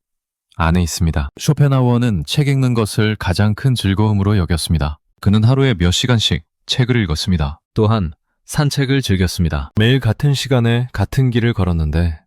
안에 있습니다. 쇼펜하우어는 책 읽는 것을 가장 큰 즐거움으로 여겼습니다. 그는 하루에 몇 시간씩 책을 읽었습니다. 또한 산책을 즐겼습니다. 매일 같은 시간에 같은 길을 걸었는데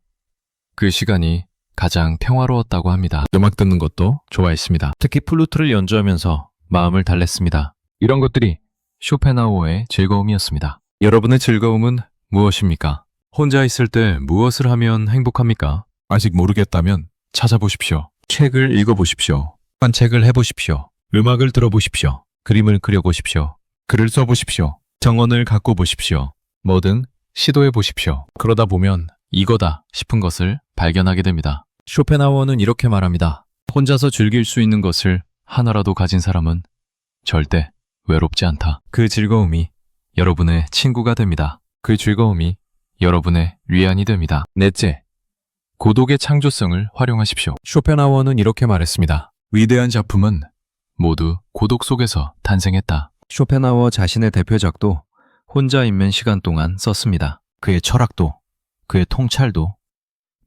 그 시간이 가장 평화로웠다고 합니다. 음악 듣는 것도 좋아했습니다. 특히 플루트를 연주하면서 마음을 달랬습니다. 이런 것들이 쇼펜하우어의 즐거움이었습니다. 여러분의 즐거움은 무엇입니까? 혼자 있을 때 무엇을 하면 행복합니까? 아직 모르겠다면 찾아보십시오. 책을 읽어보십시오. 산책을 해보십시오. 음악을 들어보십시오. 그림을 그려보십시오. 글을 써보십시오. 정원을 가꿔 보십시오. 뭐든 시도해 보십시오. 그러다 보면 이거다 싶은 것을 발견하게 됩니다. 쇼펜하우어는 이렇게 말합니다. 혼자서 즐길 수 있는 것을 하나라도 가진 사람은 절대 외롭지 않다. 그 즐거움이 여러분의 친구가 됩니다. 그 즐거움이 여러분의 위안이 됩니다. 넷째, 고독의 창조성을 활용하십시오. 쇼펜하우어는 이렇게 말했습니다. 위대한 작품은 모두 고독 속에서 탄생했다. 쇼펜하우어 자신의 대표작도 혼자 있는 시간 동안 썼습니다. 그의 철학도, 그의 통찰도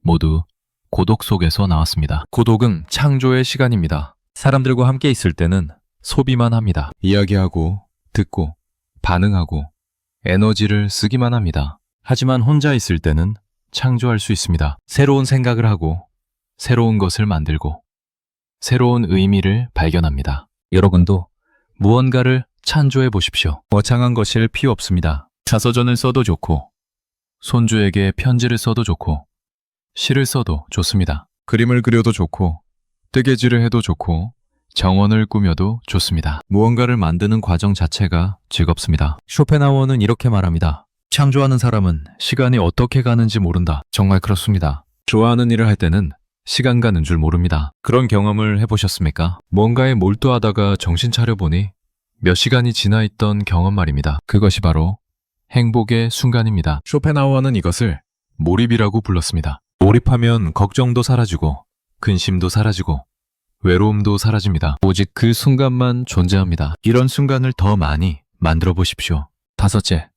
모두 고독 속에서 나왔습니다. 고독은 창조의 시간입니다. 사람들과 함께 있을 때는 소비만 합니다. 이야기하고, 듣고, 반응하고, 에너지를 쓰기만 합니다. 하지만 혼자 있을 때는 창조할 수 있습니다. 새로운 생각을 하고, 새로운 것을 만들고, 새로운 의미를 발견합니다. 여러분도 무언가를 창조해 보십시오. 거창한 것일 필요 없습니다. 자서전을 써도 좋고, 손주에게 편지를 써도 좋고, 시를 써도 좋습니다. 그림을 그려도 좋고, 뜨개질을 해도 좋고, 정원을 꾸며도 좋습니다. 무언가를 만드는 과정 자체가 즐겁습니다. 쇼펜하우어는 이렇게 말합니다. 창조하는 사람은 시간이 어떻게 가는지 모른다. 정말 그렇습니다. 좋아하는 일을 할 때는 시간 가는 줄 모릅니다. 그런 경험을 해보셨습니까? 뭔가에 몰두하다가 정신 차려보니 몇 시간이 지나 있던 경험 말입니다. 그것이 바로 행복의 순간입니다. 쇼펜하우어는 이것을 몰입이라고 불렀습니다. 몰입하면 걱정도 사라지고 근심도 사라지고 외로움도 사라집니다. 오직 그 순간만 존재합니다. 이런 순간을 더 많이 만들어 보십시오. 다섯째,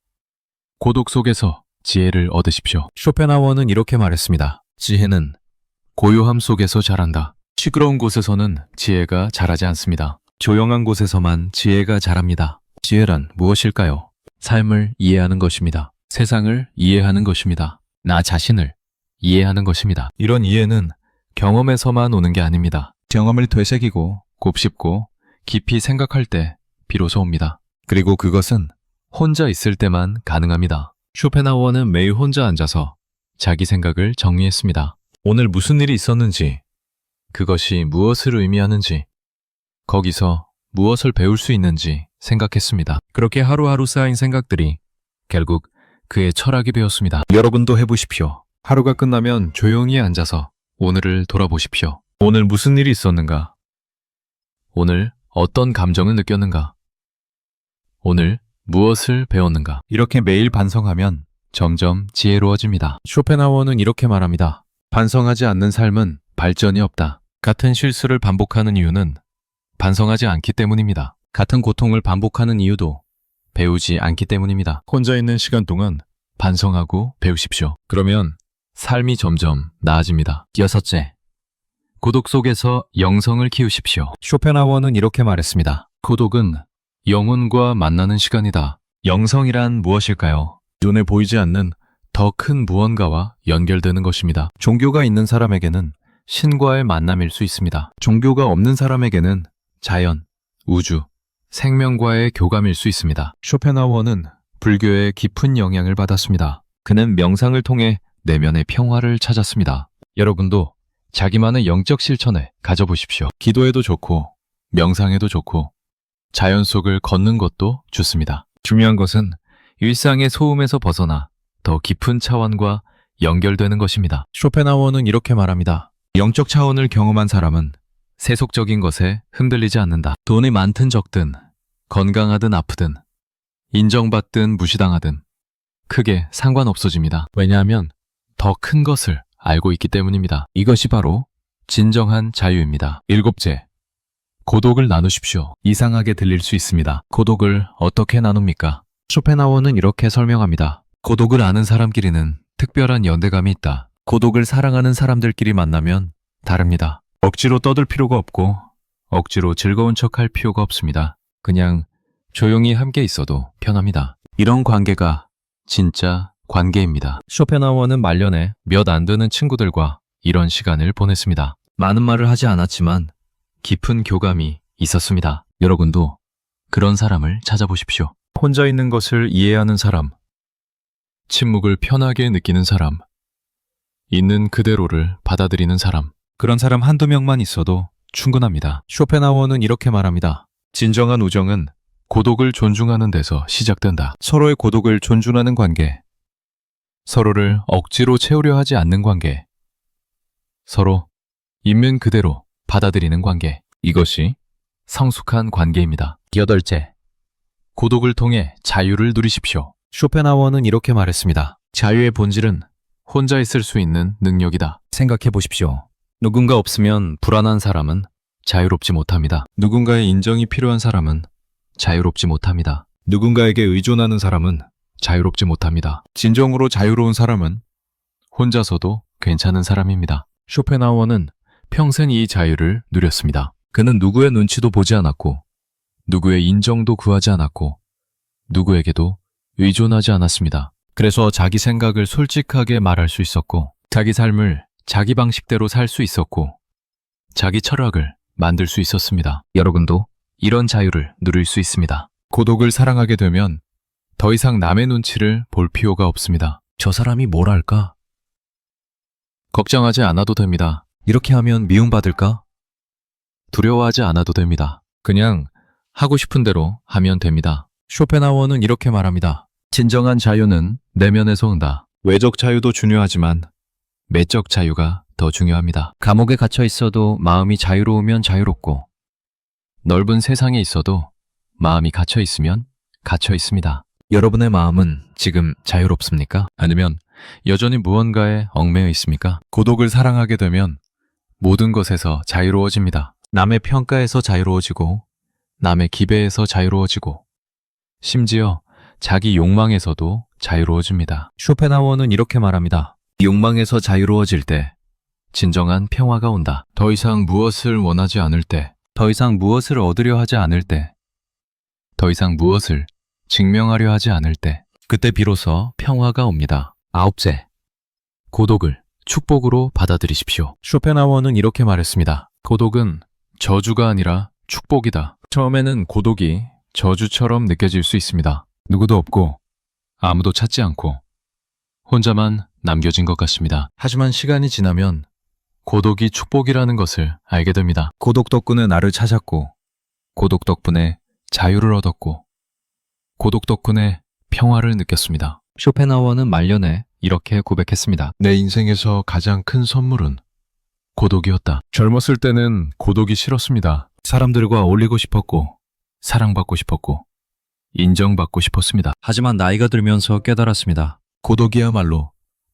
고독 속에서 지혜를 얻으십시오. 쇼펜하우어는 이렇게 말했습니다. 지혜는 고요함 속에서 자란다. 시끄러운 곳에서는 지혜가 자라지 않습니다. 조용한 곳에서만 지혜가 자랍니다. 지혜란 무엇일까요? 삶을 이해하는 것입니다. 세상을 이해하는 것입니다. 나 자신을 이해하는 것입니다. 이런 이해는 경험에서만 오는 게 아닙니다. 경험을 되새기고 곱씹고 깊이 생각할 때 비로소 옵니다. 그리고 그것은 혼자 있을 때만 가능합니다. 쇼펜하우어는 매일 혼자 앉아서 자기 생각을 정리했습니다. 오늘 무슨 일이 있었는지, 그것이 무엇을 의미하는지, 거기서 무엇을 배울 수 있는지 생각했습니다. 그렇게 하루하루 쌓인 생각들이 결국 그의 철학이 되었습니다. 여러분도 해보십시오. 하루가 끝나면 조용히 앉아서 오늘을 돌아보십시오. 오늘 무슨 일이 있었는가? 오늘 어떤 감정을 느꼈는가? 오늘 무엇을 배웠는가? 이렇게 매일 반성하면 점점 지혜로워집니다. 쇼펜하우어는 이렇게 말합니다. 반성하지 않는 삶은 발전이 없다. 같은 실수를 반복하는 이유는 반성하지 않기 때문입니다. 같은 고통을 반복하는 이유도 배우지 않기 때문입니다. 혼자 있는 시간 동안 반성하고 배우십시오. 그러면 삶이 점점 나아집니다. 여섯째, 고독 속에서 영성을 키우십시오. 쇼펜하우어는 이렇게 말했습니다. 고독은 영혼과 만나는 시간이다. 영성이란 무엇일까요? 눈에 보이지 않는 더 큰 무언가와 연결되는 것입니다. 종교가 있는 사람에게는 신과의 만남일 수 있습니다. 종교가 없는 사람에게는 자연, 우주, 생명과의 교감일 수 있습니다. 쇼펜하우어는 불교에 깊은 영향을 받았습니다. 그는 명상을 통해 내면의 평화를 찾았습니다. 여러분도 자기만의 영적 실천을 가져보십시오. 기도해도 좋고, 명상해도 좋고, 자연 속을 걷는 것도 좋습니다. 중요한 것은 일상의 소음에서 벗어나 더 깊은 차원과 연결되는 것입니다. 쇼펜하우어는 이렇게 말합니다. 영적 차원을 경험한 사람은 세속적인 것에 흔들리지 않는다. 돈이 많든 적든, 건강하든 아프든, 인정받든 무시당하든 크게 상관없어집니다. 왜냐하면 더 큰 것을 알고 있기 때문입니다. 이것이 바로 진정한 자유입니다. 일곱째, 고독을 나누십시오. 이상하게 들릴 수 있습니다. 고독을 어떻게 나눕니까? 쇼펜하우어는 이렇게 설명합니다. 고독을 아는 사람끼리는 특별한 연대감이 있다. 고독을 사랑하는 사람들끼리 만나면 다릅니다. 억지로 떠들 필요가 없고 억지로 즐거운 척할 필요가 없습니다. 그냥 조용히 함께 있어도 편합니다. 이런 관계가 진짜 관계입니다. 쇼펜하우어는 말년에 몇 안 되는 친구들과 이런 시간을 보냈습니다. 많은 말을 하지 않았지만 깊은 교감이 있었습니다. 여러분도 그런 사람을 찾아보십시오. 혼자 있는 것을 이해하는 사람, 침묵을 편하게 느끼는 사람, 있는 그대로를 받아들이는 사람, 그런 사람 한두 명만 있어도 충분합니다. 쇼펜하우어는 이렇게 말합니다. 진정한 우정은 고독을 존중하는 데서 시작된다. 서로의 고독을 존중하는 관계, 서로를 억지로 채우려 하지 않는 관계, 서로 있는 그대로 받아들이는 관계, 이것이 성숙한 관계입니다. 여덟째, 고독을 통해 자유를 누리십시오. 쇼펜하우어는 이렇게 말했습니다. 자유의 본질은 혼자 있을 수 있는 능력이다. 생각해 보십시오. 누군가 없으면 불안한 사람은 자유롭지 못합니다. 누군가의 인정이 필요한 사람은 자유롭지 못합니다. 누군가에게 의존하는 사람은 자유롭지 못합니다. 진정으로 자유로운 사람은 혼자서도 괜찮은 사람입니다. 쇼펜하우어는 평생 이 자유를 누렸습니다. 그는 누구의 눈치도 보지 않았고, 누구의 인정도 구하지 않았고, 누구에게도 의존하지 않았습니다. 그래서 자기 생각을 솔직하게 말할 수 있었고, 자기 삶을 자기 방식대로 살 수 있었고, 자기 철학을 만들 수 있었습니다. 여러분도 이런 자유를 누릴 수 있습니다. 고독을 사랑하게 되면 더 이상 남의 눈치를 볼 필요가 없습니다. 저 사람이 뭘 할까? 걱정하지 않아도 됩니다. 이렇게 하면 미움받을까? 두려워하지 않아도 됩니다. 그냥 하고 싶은 대로 하면 됩니다. 쇼펜하우어는 이렇게 말합니다. 진정한 자유는 내면에서 온다. 외적 자유도 중요하지만 내적 자유가 더 중요합니다. 감옥에 갇혀 있어도 마음이 자유로우면 자유롭고, 넓은 세상에 있어도 마음이 갇혀 있으면 갇혀 있습니다. 여러분의 마음은 지금 자유롭습니까? 아니면 여전히 무언가에 얽매여 있습니까? 고독을 사랑하게 되면 모든 것에서 자유로워집니다. 남의 평가에서 자유로워지고, 남의 기배에서 자유로워지고, 심지어 자기 욕망에서도 자유로워집니다. 쇼펜하우어는 이렇게 말합니다. 욕망에서 자유로워질 때 진정한 평화가 온다. 더 이상 무엇을 원하지 않을 때, 더 이상 무엇을 얻으려 하지 않을 때, 더 이상 무엇을 증명하려 하지 않을 때, 그때 비로소 평화가 옵니다. 아홉째, 고독을 축복으로 받아들이십시오. 쇼펜하우어는 이렇게 말했습니다. 고독은 저주가 아니라 축복이다. 처음에는 고독이 저주처럼 느껴질 수 있습니다. 누구도 없고 아무도 찾지 않고 혼자만 남겨진 것 같습니다. 하지만 시간이 지나면 고독이 축복이라는 것을 알게 됩니다. 고독 덕분에 나를 찾았고, 고독 덕분에 자유를 얻었고, 고독 덕분에 평화를 느꼈습니다. 쇼펜하우어는 말년에 이렇게 고백했습니다. 내 인생에서 가장 큰 선물은 고독이었다. 젊었을 때는 고독이 싫었습니다. 사람들과 어울리고 싶었고, 사랑받고 싶었고, 인정받고 싶었습니다. 하지만 나이가 들면서 깨달았습니다. 고독이야말로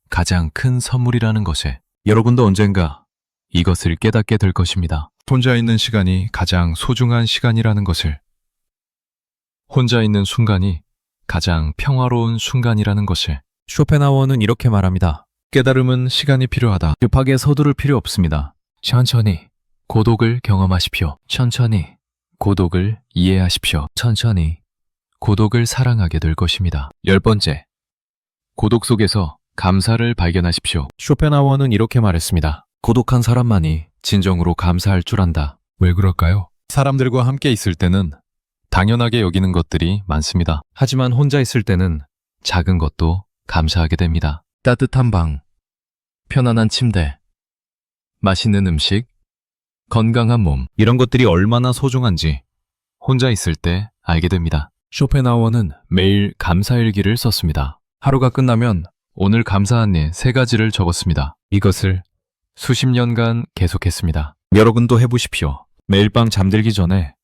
가장 큰 선물이라는 것에 여러분도 언젠가 이것을 깨닫게 될 것입니다. 혼자 있는 시간이 가장 소중한 시간이라는 것을, 혼자 있는 순간이 가장 평화로운 순간이라는 것을. 쇼펜하우어는 이렇게 말합니다. 깨달음은 시간이 필요하다. 급하게 서두를 필요 없습니다. 천천히 고독을 경험하십시오. 천천히 고독을 이해하십시오. 천천히 고독을 사랑하게 될 것입니다. 10번째, 고독 속에서 감사를 발견하십시오. 쇼펜하우어는 이렇게 말했습니다. 고독한 사람만이 진정으로 감사할 줄 안다. 왜 그럴까요? 사람들과 함께 있을 때는 당연하게 여기는 것들이 많습니다. 하지만 혼자 있을 때는 작은 것도 감사하게 됩니다. 따뜻한 방, 편안한 침대, 맛있는 음식, 건강한 몸, 이런 것들이 얼마나 소중한지 혼자 있을 때 알게 됩니다. 쇼펜하우어는 매일 감사일기를 썼습니다. 하루가 끝나면 오늘 감사한 일 3가지를 적었습니다. 이것을 수십 년간 계속했습니다. 여러분도 해보십시오. 매일 밤 잠들기 전에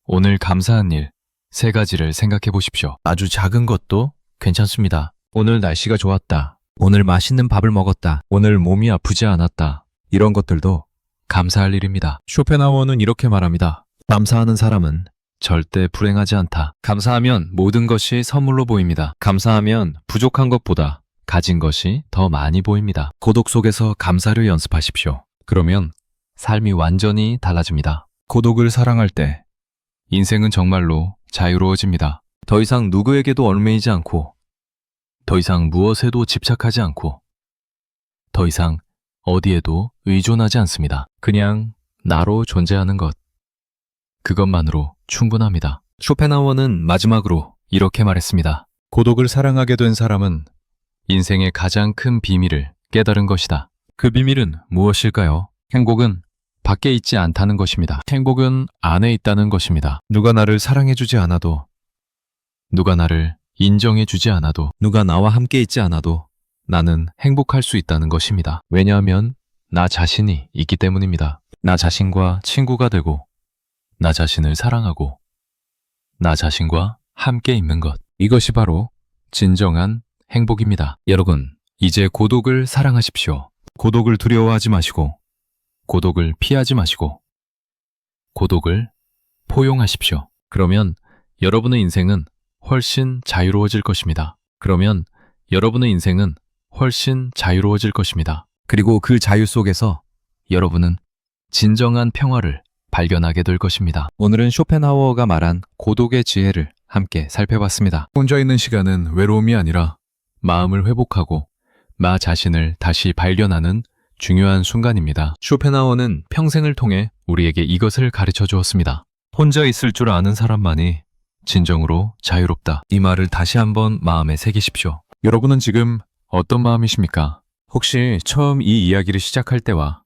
오늘 감사한 일 3가지를 생각해 보십시오. 아주 작은 것도 괜찮습니다. 오늘 날씨가 좋았다. 오늘 맛있는 밥을 먹었다. 오늘 몸이 아프지 않았다. 이런 것들도 감사할 일입니다. 쇼펜하우어는 이렇게 말합니다. 감사하는 사람은 절대 불행하지 않다. 감사하면 모든 것이 선물로 보입니다. 감사하면 부족한 것보다 가진 것이 더 많이 보입니다. 고독 속에서 감사를 연습하십시오. 그러면 삶이 완전히 달라집니다. 고독을 사랑할 때 인생은 정말로 자유로워집니다. 더 이상 누구에게도 얽매이지 않고, 더 이상 무엇에도 집착하지 않고, 더 이상 어디에도 의존하지 않습니다. 그냥 나로 존재하는 것, 그것만으로 충분합니다. 쇼펜하우어는 마지막으로 이렇게 말했습니다. 고독을 사랑하게 된 사람은 인생의 가장 큰 비밀을 깨달은 것이다. 그 비밀은 무엇일까요? 행복은 밖에 있지 않다는 것입니다. 행복은 안에 있다는 것입니다. 누가 나를 사랑해주지 않아도, 누가 나를 인정해주지 않아도, 누가 나와 함께 있지 않아도 나는 행복할 수 있다는 것입니다. 왜냐하면 나 자신이 있기 때문입니다. 나 자신과 친구가 되고, 나 자신을 사랑하고, 나 자신과 함께 있는 것. 이것이 바로 진정한 행복입니다. 여러분, 이제 고독을 사랑하십시오. 고독을 두려워하지 마시고, 고독을 피하지 마시고, 고독을 포용하십시오. 그러면 여러분의 인생은 훨씬 자유로워질 것입니다. 그러면 여러분의 인생은 훨씬 자유로워질 것입니다. 그리고 그 자유 속에서 여러분은 진정한 평화를 발견하게 될 것입니다. 오늘은 쇼펜하우어가 말한 고독의 지혜를 함께 살펴봤습니다. 혼자 있는 시간은 외로움이 아니라 마음을 회복하고 나 자신을 다시 발견하는 중요한 순간입니다. 쇼펜하우어는 평생을 통해 우리에게 이것을 가르쳐 주었습니다. 혼자 있을 줄 아는 사람만이 진정으로 자유롭다. 이 말을 다시 한번 마음에 새기십시오. 여러분은 지금 어떤 마음이십니까? 혹시 처음 이 이야기를 시작할 때와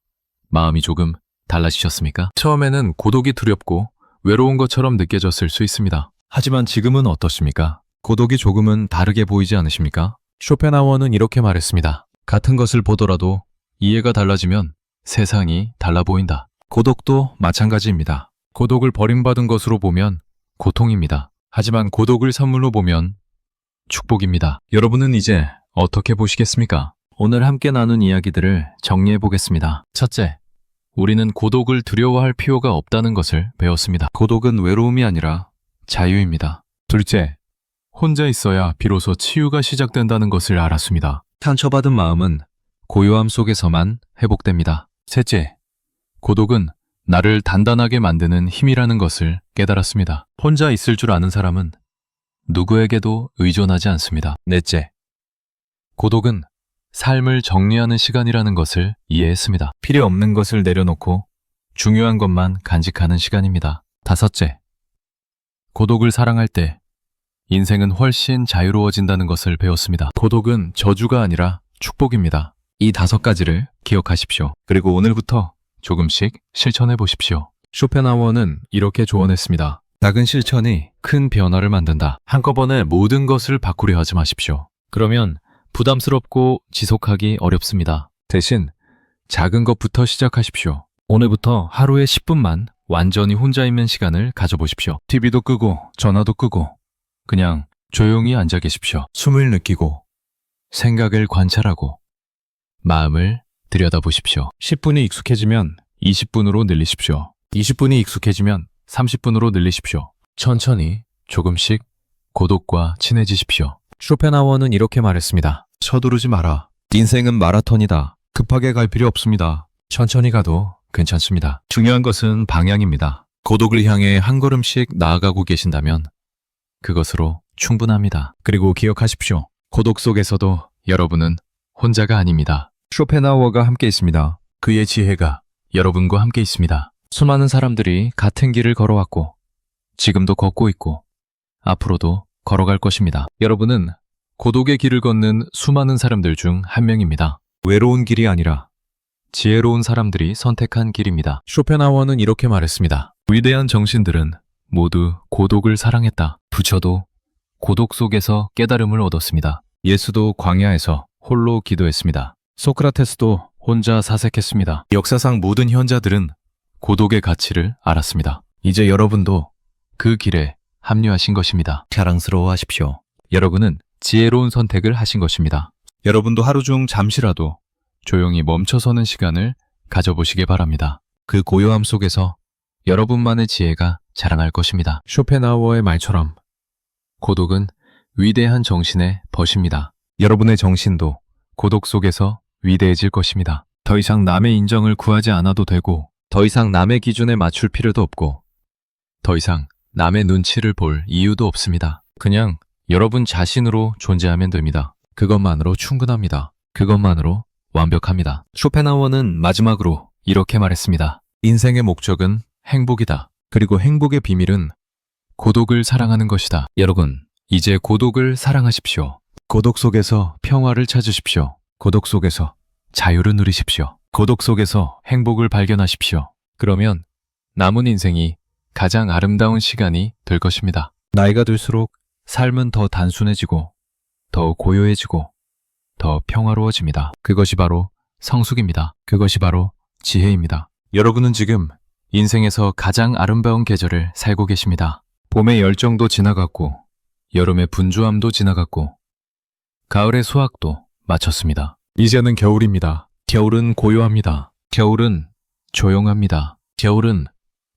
마음이 조금 달라지셨습니까? 처음에는 고독이 두렵고 외로운 것처럼 느껴졌을 수 있습니다. 하지만 지금은 어떻습니까? 고독이 조금은 다르게 보이지 않으십니까? 쇼펜하우어는 이렇게 말했습니다. 같은 것을 보더라도 이해가 달라지면 세상이 달라 보인다. 고독도 마찬가지입니다. 고독을 버림받은 것으로 보면 고통입니다. 하지만 고독을 선물로 보면 축복입니다. 여러분은 이제 어떻게 보시겠습니까? 오늘 함께 나눈 이야기들을 정리해 보겠습니다. 첫째, 우리는 고독을 두려워할 필요가 없다는 것을 배웠습니다. 고독은 외로움이 아니라 자유입니다. 둘째, 혼자 있어야 비로소 치유가 시작된다는 것을 알았습니다. 상처받은 마음은 고요함 속에서만 회복됩니다. 셋째, 고독은 나를 단단하게 만드는 힘이라는 것을 깨달았습니다. 혼자 있을 줄 아는 사람은 누구에게도 의존하지 않습니다. 넷째, 고독은 삶을 정리하는 시간이라는 것을 이해했습니다. 필요 없는 것을 내려놓고 중요한 것만 간직하는 시간입니다. 다섯째, 고독을 사랑할 때 인생은 훨씬 자유로워진다는 것을 배웠습니다. 고독은 저주가 아니라 축복입니다. 이 5가지를 기억하십시오. 그리고 오늘부터 조금씩 실천해 보십시오. 쇼펜하우어는 이렇게 조언했습니다. 작은 실천이 큰 변화를 만든다. 한꺼번에 모든 것을 바꾸려 하지 마십시오. 그러면 부담스럽고 지속하기 어렵습니다. 대신 작은 것부터 시작하십시오. 오늘부터 하루에 10분만 완전히 혼자 있는 시간을 가져보십시오. TV도 끄고 전화도 끄고 그냥 조용히 앉아 계십시오. 숨을 느끼고 생각을 관찰하고 마음을 들여다보십시오. 10분이 익숙해지면 20분으로 늘리십시오. 20분이 익숙해지면 30분으로 늘리십시오. 천천히 조금씩 고독과 친해지십시오. 쇼펜하우어는 이렇게 말했습니다. 서두르지 마라. 인생은 마라톤이다. 급하게 갈 필요 없습니다. 천천히 가도 괜찮습니다. 중요한 것은 방향입니다. 고독을 향해 한 걸음씩 나아가고 계신다면 그것으로 충분합니다. 그리고 기억하십시오. 고독 속에서도 여러분은 혼자가 아닙니다. 쇼펜하우어가 함께 있습니다. 그의 지혜가 여러분과 함께 있습니다. 수많은 사람들이 같은 길을 걸어왔고 지금도 걷고 있고 앞으로도 걸어갈 것입니다. 여러분은 고독의 길을 걷는 수많은 사람들 중 한 명입니다. 외로운 길이 아니라 지혜로운 사람들이 선택한 길입니다. 쇼펜하우어는 이렇게 말했습니다. 위대한 정신들은 모두 고독을 사랑했다. 부처도 고독 속에서 깨달음을 얻었습니다. 예수도 광야에서 홀로 기도했습니다. 소크라테스도 혼자 사색했습니다. 역사상 모든 현자들은 고독의 가치를 알았습니다. 이제 여러분도 그 길에 합류하신 것입니다. 자랑스러워하십시오. 여러분은 지혜로운 선택을 하신 것입니다. 여러분도 하루 중 잠시라도 조용히 멈춰서는 시간을 가져보시기 바랍니다. 그 고요함 속에서 여러분만의 지혜가 자라날 것입니다. 쇼펜하우어의 말처럼 고독은 위대한 정신의 벗입니다. 여러분의 정신도 고독 속에서 위대해질 것입니다. 더 이상 남의 인정을 구하지 않아도 되고, 더 이상 남의 기준에 맞출 필요도 없고, 더 이상 남의 눈치를 볼 이유도 없습니다. 그냥 여러분 자신으로 존재하면 됩니다. 그것만으로 충분합니다. 그것만으로 완벽합니다. 쇼펜하우어는 마지막으로 이렇게 말했습니다. 인생의 목적은 행복이다. 그리고 행복의 비밀은 고독을 사랑하는 것이다. 여러분, 이제 고독을 사랑하십시오. 고독 속에서 평화를 찾으십시오. 고독 속에서 자유를 누리십시오. 고독 속에서 행복을 발견하십시오. 그러면 남은 인생이 가장 아름다운 시간이 될 것입니다. 나이가 들수록 삶은 더 단순해지고 더 고요해지고 더 평화로워집니다. 그것이 바로 성숙입니다. 그것이 바로 지혜입니다. 여러분은 지금 인생에서 가장 아름다운 계절을 살고 계십니다. 봄의 열정도 지나갔고 여름의 분주함도 지나갔고 가을의 수확도 마쳤습니다. 이제는 겨울입니다. 겨울은 고요합니다. 겨울은 조용합니다. 겨울은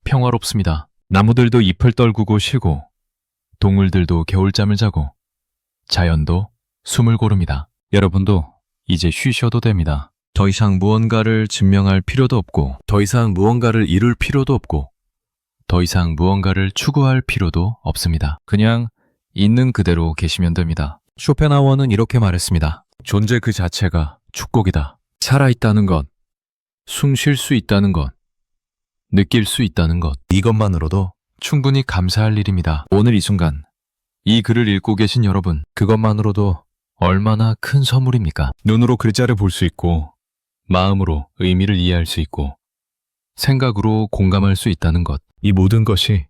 평화롭습니다. 나무들도 잎을 떨구고 쉬고 동물들도 겨울잠을 자고 자연도 숨을 고릅니다. 여러분도 이제 쉬셔도 됩니다. 더 이상 무언가를 증명할 필요도 없고 더 이상 무언가를 이룰 필요도 없고 더 이상 무언가를 추구할 필요도 없습니다. 그냥 있는 그대로 계시면 됩니다. 쇼펜하우어는 이렇게 말했습니다. 존재 그 자체가 축복이다. 살아있다는 것, 숨 쉴 수 있다는 것, 느낄 수 있다는 것, 이것만으로도 충분히 감사할 일입니다. 오늘 이 순간 이 글을 읽고 계신 여러분, 그것만으로도 얼마나 큰 선물입니까? 눈으로 글자를 볼 수 있고 마음으로 의미를 이해할 수 있고 생각으로 공감할 수 있다는 것, 이 모든 것이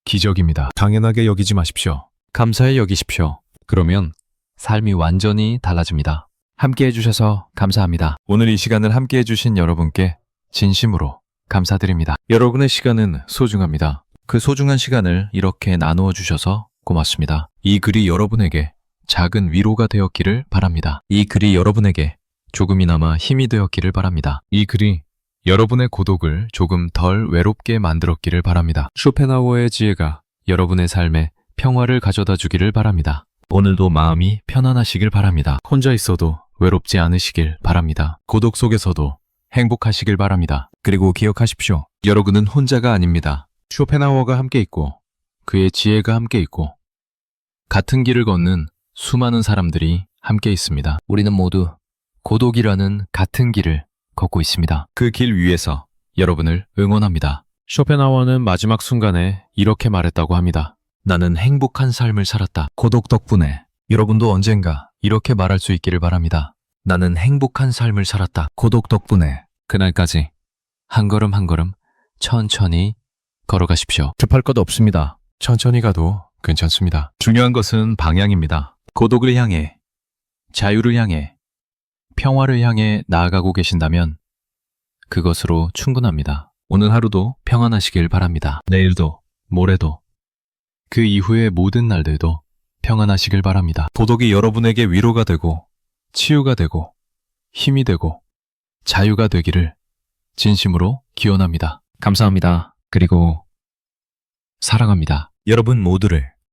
기적입니다. 당연하게 여기지 마십시오. 감사히 여기십시오. 그러면 삶이 완전히 달라집니다. 함께 해주셔서 감사합니다. 오늘 이 시간을 함께 해주신 여러분께 진심으로 감사드립니다. 여러분의 시간은 소중합니다. 그 소중한 시간을 이렇게 나누어 주셔서 고맙습니다. 이 글이 여러분에게 작은 위로가 되었기를 바랍니다. 이 글이 여러분에게 조금이나마 힘이 되었기를 바랍니다. 이 글이 여러분의 고독을 조금 덜 외롭게 만들었기를 바랍니다. 쇼펜하우어의 지혜가 여러분의 삶에 평화를 가져다 주기를 바랍니다. 오늘도 마음이 편안하시길 바랍니다. 혼자 있어도 외롭지 않으시길 바랍니다. 고독 속에서도 행복하시길 바랍니다. 그리고 기억하십시오. 여러분은 혼자가 아닙니다. 쇼펜하우어가 함께 있고 그의 지혜가 함께 있고 같은 길을 걷는 수많은 사람들이 함께 있습니다. 우리는 모두 고독이라는 같은 길을 걷고 있습니다. 그 길 위에서 여러분을 응원합니다. 쇼펜하우어는 마지막 순간에 이렇게 말했다고 합니다. 나는 행복한 삶을 살았다. 고독 덕분에 여러분도 언젠가 이렇게 말할 수 있기를 바랍니다. 나는 행복한 삶을 살았다. 고독 덕분에 그날까지 한 걸음 한 걸음 천천히 걸어가십시오. 급할 것 없습니다. 천천히 가도 괜찮습니다. 중요한 것은 방향입니다. 고독을 향해, 자유를 향해, 평화를 향해 나아가고 계신다면 그것으로 충분합니다. 오늘 하루도 평안하시길 바랍니다. 내일도, 모레도, 그 이후의 모든 날들도 평안하시길 바랍니다. 고독이 여러분에게 위로가 되고, 치유가 되고, 힘이 되고, 자유가 되기를 진심으로 기원합니다. 감사합니다. 그리고 사랑합니다. 여러분 모두를